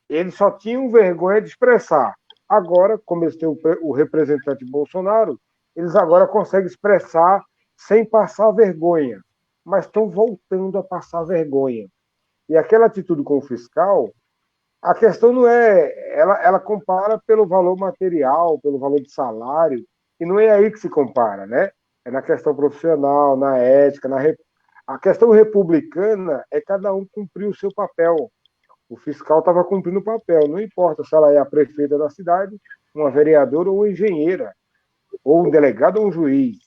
Eles só tinham vergonha de expressar. Agora, como eles têm o representante Bolsonaro, eles agora conseguem expressar sem passar vergonha, mas estão voltando a passar vergonha. E aquela atitude com o fiscal, a questão não é. Ela compara pelo valor material, pelo valor de salário, e não é aí que se compara, né? É na questão profissional, na ética, a questão republicana é cada um cumprir o seu papel. O fiscal estava cumprindo o papel, não importa se ela é a prefeita da cidade, uma vereadora ou uma engenheira, ou um delegado ou um juiz.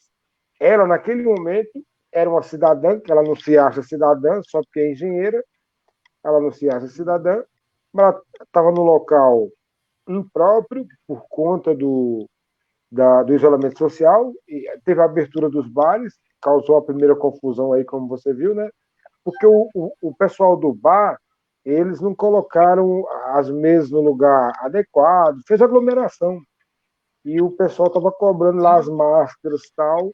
Ela, naquele momento, era uma cidadã, que ela não se acha cidadã só porque é engenheira, ela não se acha cidadã, mas ela estava no local impróprio por conta do isolamento social, e teve a abertura dos bares, causou a primeira confusão aí, como você viu, né? Porque o pessoal do bar, eles não colocaram as mesas no lugar adequado, fez aglomeração. E o pessoal estava cobrando lá as máscaras e tal,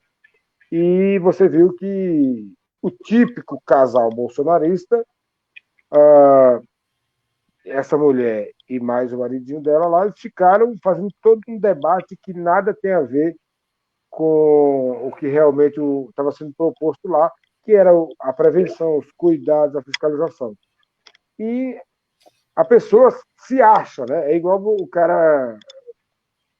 e você viu que o típico casal bolsonarista, essa mulher e mais o maridinho dela lá, eles ficaram fazendo todo um debate que nada tem a ver com o que realmente estava sendo proposto lá, que era a prevenção, os cuidados, a fiscalização. E a pessoa se acha, né? É igual o cara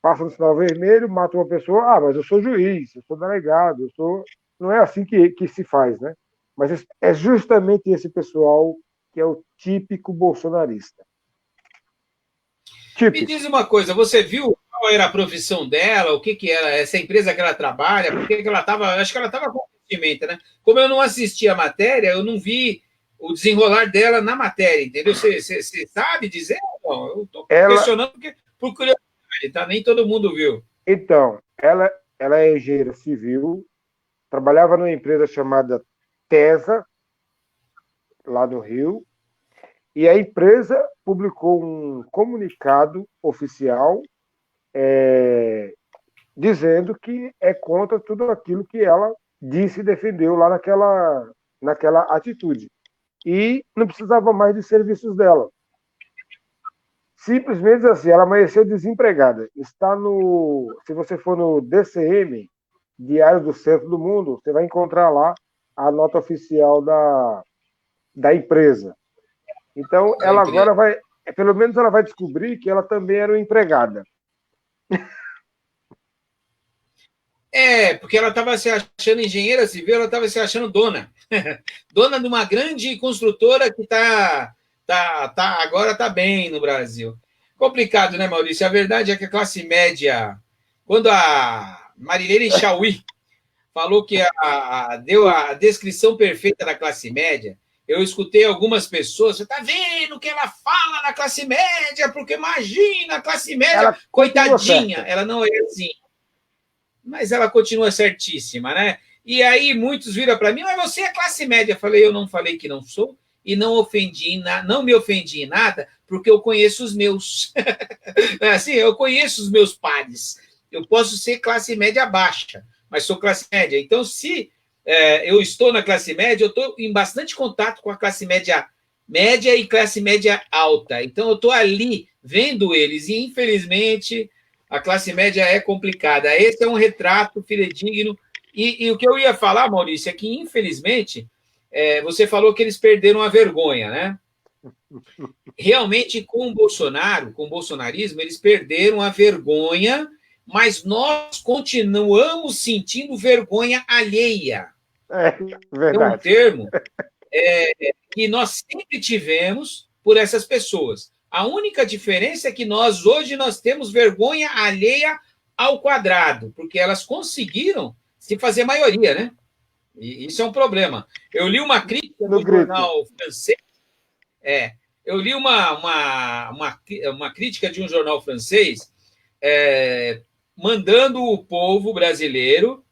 passa no sinal vermelho, mata uma pessoa, mas eu sou juiz, eu sou delegado, eu sou... Não é assim que se faz, né? Mas é justamente esse pessoal que é o típico bolsonarista. Me Típico. diz uma coisa, você viu qual era a profissão dela, o que que era, essa empresa que ela trabalha, por que que ela estava, acho que ela estava com investimento, né? Como eu não assisti a matéria, eu não vi o desenrolar dela na matéria, entendeu? Você sabe dizer? Não, eu estou Ela, questionando porque, por curiosidade, tá? Nem todo mundo viu. então, ela é engenheira civil, trabalhava numa empresa chamada TESA, lá no Rio, e a empresa publicou um comunicado oficial dizendo que é contra tudo aquilo que ela disse e defendeu lá naquela atitude. E não precisava mais de serviços dela. Simplesmente assim, ela amanheceu desempregada. Está no. Se você for no DCM, Diário do Centro do Mundo, você vai encontrar lá a nota oficial da empresa. Então, Da ela empresa. agora vai. Pelo menos ela vai descobrir que ela também era uma empregada. É, porque ela estava se achando engenheira civil, ela estava se achando dona. Dona de uma grande construtora que agora está bem no Brasil. Complicado, né, Maurício? A verdade é que a classe média, quando a Marilene Chauí falou que deu a descrição perfeita da classe média, eu escutei algumas pessoas, você está vendo o que ela fala na classe média, porque imagina a classe média, Ela continua coitadinha, certa. ela não é assim. Mas ela continua certíssima, né? E aí muitos viram para mim, mas você é classe média. Eu falei, eu não falei que não sou e não me ofendi em nada, porque eu conheço os meus. Assim, eu conheço os meus pares. Eu posso ser classe média baixa, mas sou classe média. Então, se eu estou na classe média, eu estou em bastante contato com a classe média média e classe média alta. Então, eu estou ali vendo eles e, infelizmente, a classe média é complicada. Esse é um retrato fidedigno. E o que eu ia falar, Maurício, é que, infelizmente, você falou que eles perderam a vergonha, né? Realmente, com o Bolsonaro, com o bolsonarismo, eles perderam a vergonha, mas nós continuamos sentindo vergonha alheia. É É um verdade. termo que nós sempre tivemos por essas pessoas. A única diferença é que hoje nós temos vergonha alheia ao quadrado, porque elas conseguiram se fazer maioria, né? E isso é um problema. Eu li uma crítica No do grito. jornal francês, eu li uma crítica de um jornal francês mandando o povo brasileiro,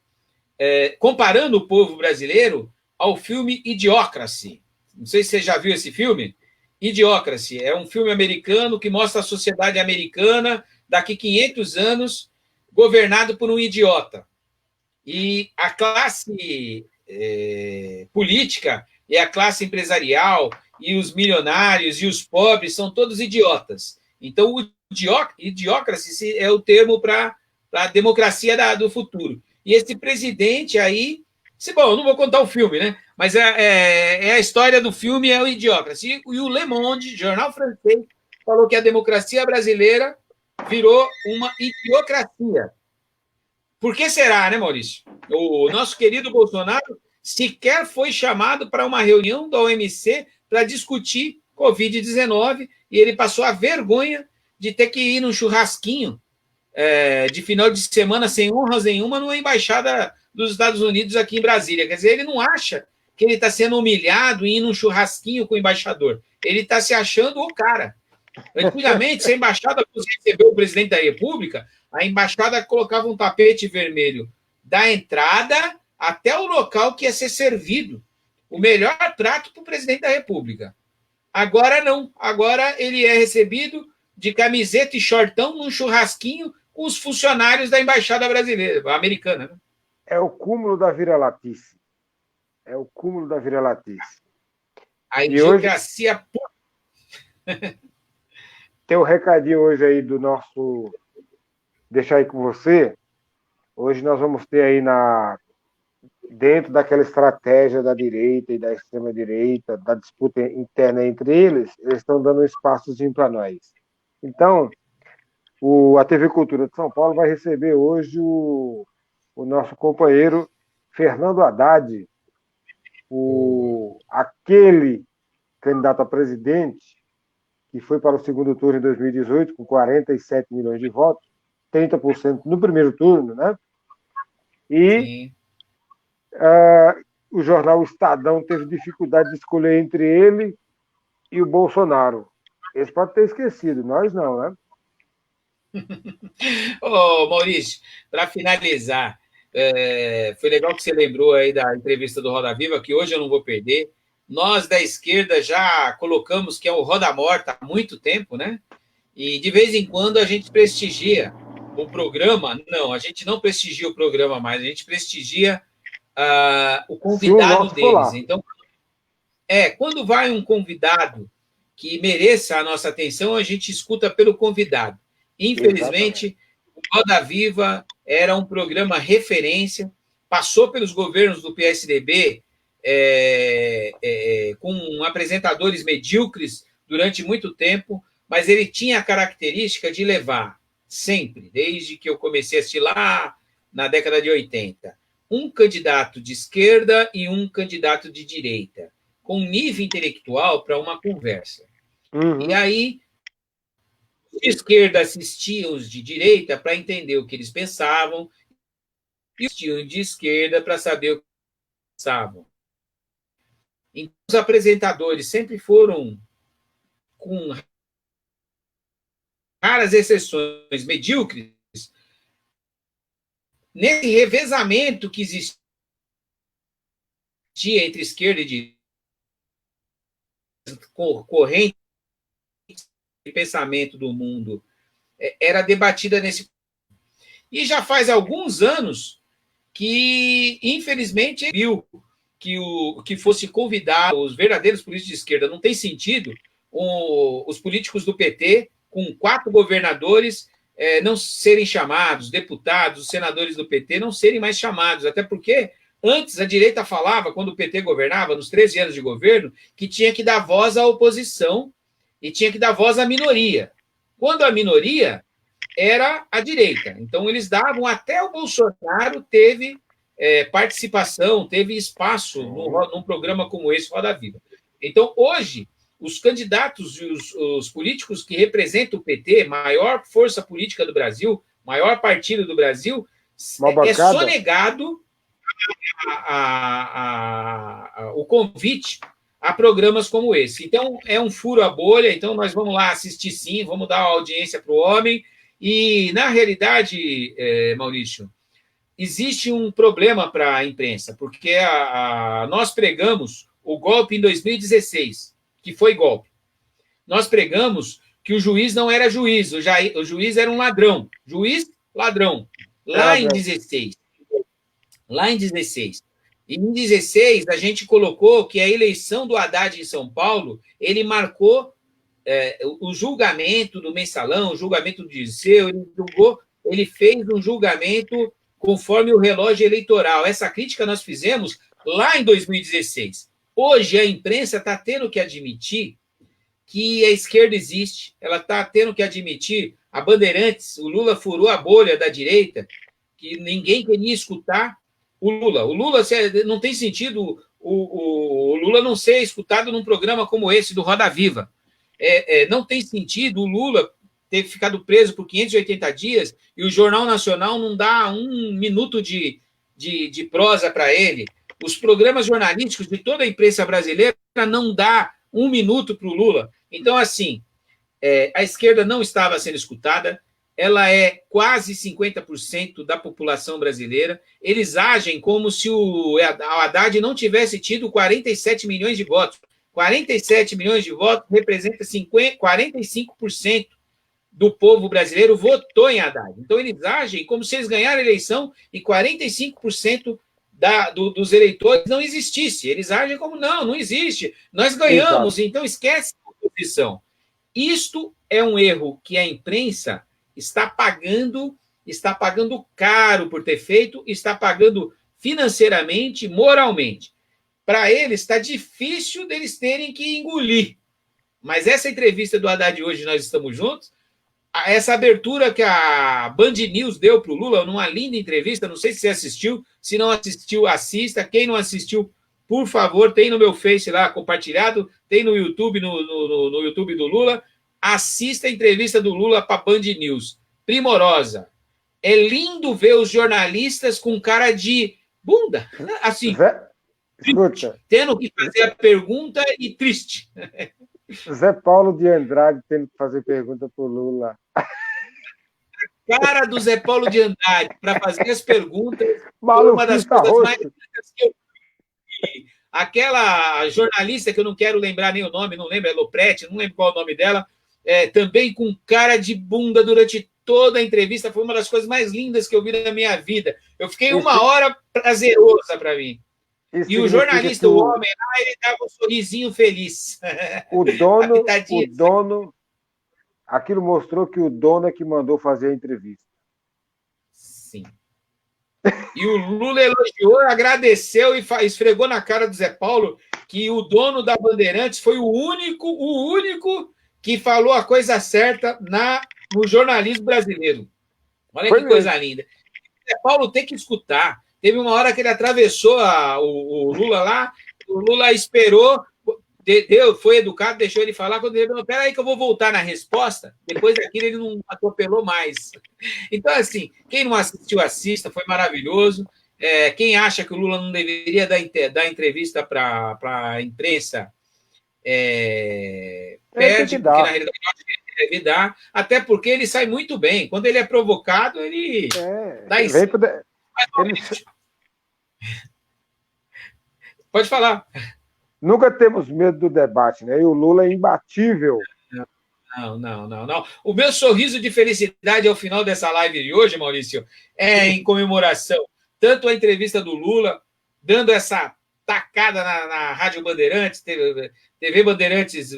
comparando o povo brasileiro ao filme Idiocracy. Não sei se você já viu esse filme. Idiocracy é um filme americano que mostra a sociedade americana daqui 500 anos governado por um idiota. E a classe política e a classe empresarial e os milionários e os pobres são todos idiotas. Então, o idiocracy é o termo para a democracia do futuro. E esse presidente aí, bom, eu não vou contar o filme, né? Mas a história do filme é o Idiocracy. E o Le Monde, jornal francês, falou que a democracia brasileira virou uma idiocracia. Por que será, né, Maurício? O nosso querido Bolsonaro sequer foi chamado para uma reunião da OMC para discutir Covid-19 e ele passou a vergonha de ter que ir num churrasquinho de final de semana sem honras nenhuma numa embaixada dos Estados Unidos aqui em Brasília. Quer dizer, ele não acha que ele está sendo humilhado em ir num churrasquinho com o embaixador. Ele está se achando o cara. Antigamente, se a embaixada fosse receber o presidente da República, a embaixada colocava um tapete vermelho da entrada até o local que ia ser servido. O melhor trato para o presidente da República. Agora não. Agora ele é recebido de camiseta e shortão num churrasquinho com os funcionários da embaixada brasileira, americana. Né? É o cúmulo da vira-latice. É o cúmulo da vira-latice. A E hoje idiocracia. tem um recadinho hoje aí do nosso. Deixar aí com você. Hoje nós vamos ter aí dentro daquela estratégia da direita e da extrema-direita, da disputa interna entre eles estão dando um espaçozinho para nós. Então, a TV Cultura de São Paulo vai receber hoje o nosso companheiro Fernando Haddad, aquele candidato a presidente que foi para o segundo turno em 2018 com 47 milhões de votos, 30% no primeiro turno, né? E o jornal Estadão teve dificuldade de escolher entre ele e o Bolsonaro. Esse pode ter esquecido, nós não, né? Ô, Maurício, para finalizar, foi legal que você lembrou aí da entrevista do Roda Viva, que hoje eu não vou perder. Nós da esquerda já colocamos que é o Roda Morta há muito tempo, né? E de vez em quando a gente prestigia o programa. Não, a gente não prestigia o programa mais, a gente prestigia o convidado deles. Então, quando vai um convidado que mereça a nossa atenção, a gente escuta pelo convidado. Infelizmente, o Roda Viva era um programa referência, passou pelos governos do PSDB com apresentadores medíocres durante muito tempo, mas ele tinha a característica de levar sempre, desde que eu comecei a assistir lá na década de 80, um candidato de esquerda e um candidato de direita, com nível intelectual para uma conversa. Uhum. E aí, os de esquerda assistiam os de direita para entender o que eles pensavam, e os de esquerda para saber o que pensavam. Então, os apresentadores sempre foram, com raras exceções, medíocres, nesse revezamento que existia entre esquerda e direita, corrente de pensamento do mundo era debatida nesse. E já faz alguns anos que, infelizmente, viu que fosse convidar os verdadeiros políticos de esquerda. Não tem sentido os políticos do PT, com 4 governadores, não serem chamados, deputados, senadores do PT não serem mais chamados, até porque antes a direita falava, quando o PT governava, nos 13 anos de governo, que tinha que dar voz à oposição e tinha que dar voz à minoria. Quando a minoria era a direita. Então, eles davam, até o Bolsonaro teve participação, teve espaço num programa como esse, Roda Viva. Então, hoje, os candidatos e os políticos que representam o PT, maior força política do Brasil, maior partido do Brasil, é sonegado o convite a programas como esse. Então, é um furo à bolha, então nós vamos lá assistir sim, vamos dar audiência para o homem, e, na realidade, Maurício, existe um problema para a imprensa, porque nós pregamos o golpe em 2016, que foi golpe. Nós pregamos que o juiz não era juiz, o juiz era um ladrão. Juiz, ladrão. Lá em 16. Lá em 16. E em 16, a gente colocou que a eleição do Haddad em São Paulo, ele marcou o julgamento do mensalão, o julgamento do Dirceu, ele fez um julgamento conforme o relógio eleitoral. Essa crítica nós fizemos lá em 2016. Hoje, a imprensa está tendo que admitir que a esquerda existe, ela está tendo que admitir, a Bandeirantes, o Lula furou a bolha da direita, que ninguém queria escutar o Lula. O Lula não tem sentido o Lula não ser escutado num programa como esse, do Roda Viva. Não tem sentido o Lula ter ficado preso por 580 dias e o Jornal Nacional não dá um minuto de prosa para ele. Os programas jornalísticos de toda a imprensa brasileira não dá um minuto para o Lula. Então, assim, a esquerda não estava sendo escutada, ela é quase 50% da população brasileira. Eles agem como se o Haddad não tivesse tido 47 milhões de votos. 47 milhões de votos representa 45% do povo brasileiro votou em Haddad. Então, eles agem como se eles ganharam a eleição e 45% dos eleitores não existisse. Eles agem como, não existe. Nós ganhamos, então esquece a oposição. Isto é um erro que a imprensa está pagando está pagando caro por ter feito, está pagando financeiramente, moralmente. Para eles, está difícil deles terem que engolir. Mas essa entrevista do Haddad hoje, nós estamos juntos, essa abertura que a Band News deu para o Lula, numa linda entrevista, não sei se você assistiu, se não assistiu, assista. Quem não assistiu, por favor, tem no meu Face lá compartilhado, tem no YouTube, no YouTube do Lula, assista a entrevista do Lula para a Band News. Primorosa. É lindo ver os jornalistas com cara de bunda, assim, Escuta, tendo que fazer a pergunta e triste. Zé Paulo de Andrade tendo que fazer pergunta para o Lula. Cara do Zé Paulo de Andrade para fazer as perguntas. Uma das coisas mais lindas que eu vi. Aquela jornalista que eu não quero lembrar nem o nome, não lembro, é Lopretti, não lembro qual é o nome dela, também com cara de bunda durante toda a entrevista. Foi uma das coisas mais lindas que eu vi na minha vida. Eu fiquei uma hora prazerosa para mim. E o jornalista, o homem lá, ele dava um sorrisinho feliz. O dono, aquilo mostrou que o dono é que mandou fazer a entrevista. Sim. E o Lula elogiou, agradeceu e esfregou na cara do Zé Paulo que o dono da Bandeirantes foi o único que falou a coisa certa no jornalismo brasileiro. Olha que coisa linda. O Zé Paulo tem que escutar. Teve uma hora que ele atravessou o Lula lá, o Lula esperou, foi educado, deixou ele falar. Quando ele falou, peraí que eu vou voltar na resposta, depois daquilo ele não atropelou mais. Então, assim, quem não assistiu, assista, foi maravilhoso. Quem acha que o Lula não deveria dar entrevista para a imprensa, perde, porque na realidade ele deve dar, até porque ele sai muito bem. Quando ele é provocado, ele dá em cima. Pode falar. Nunca temos medo do debate, né? E o Lula é imbatível. Não. O meu sorriso de felicidade ao final dessa live de hoje, Maurício, é em comemoração. Tanto a entrevista do Lula, dando essa tacada na Rádio Bandeirantes, TV Bandeirantes,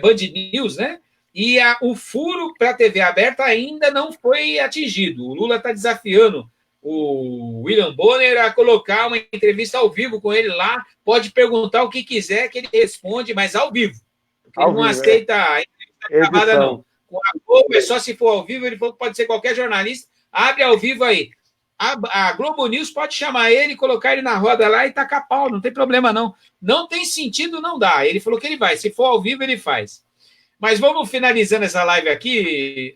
Band News, né? E o furo para a TV aberta ainda não foi atingido. O Lula está desafiando o William Bonner a colocar uma entrevista ao vivo com ele lá, pode perguntar o que quiser que ele responde, mas ao vivo. Porque ele não aceita a entrevista gravada, não. Com a Globo, é só se for ao vivo, ele falou que pode ser qualquer jornalista, abre ao vivo aí. A Globo News pode chamar ele, colocar ele na roda lá e tacar pau, não tem problema não. Não tem sentido, não dá. Ele falou que ele vai, se for ao vivo, ele faz. Mas vamos finalizando essa live aqui,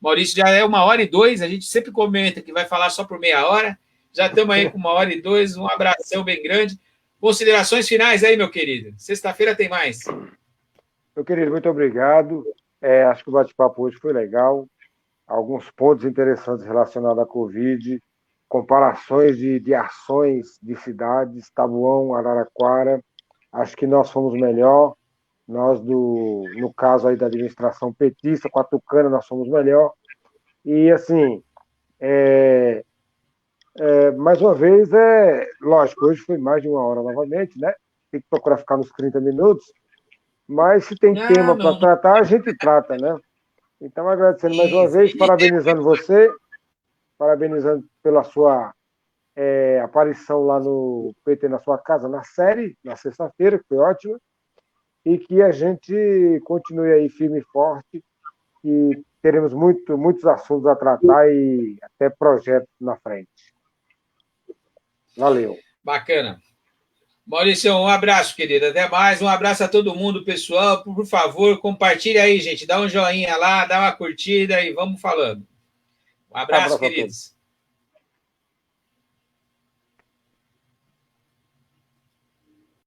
Maurício, já é 1h02, a gente sempre comenta que vai falar só por meia hora, já estamos aí com 1h02, um abração bem grande. Considerações finais aí, meu querido. Sexta-feira tem mais. Meu querido, muito obrigado. Acho que o bate-papo hoje foi legal. Alguns pontos interessantes relacionados à Covid, comparações de ações de cidades, Taboão, Araraquara. Acho que nós fomos melhor. Nós, no caso aí da administração petista, com a Tucana, nós somos melhor. E, assim, mais uma vez, lógico, hoje foi mais de 1 hora novamente, né? Tem que procurar ficar nos 30 minutos. Mas se tem tema para tratar, a gente trata, né? Então, agradecendo mais uma vez, parabenizando você, parabenizando pela sua aparição lá no PT na sua casa, na série, na sexta-feira, que foi ótima. E que a gente continue aí firme e forte, e teremos muitos assuntos a tratar e até projetos na frente. Valeu. Bacana. Maurício, um abraço, querido. Até mais. Um abraço a todo mundo, pessoal. Por favor, compartilha aí, gente. Dá um joinha lá, dá uma curtida e vamos falando. Um abraço, queridos.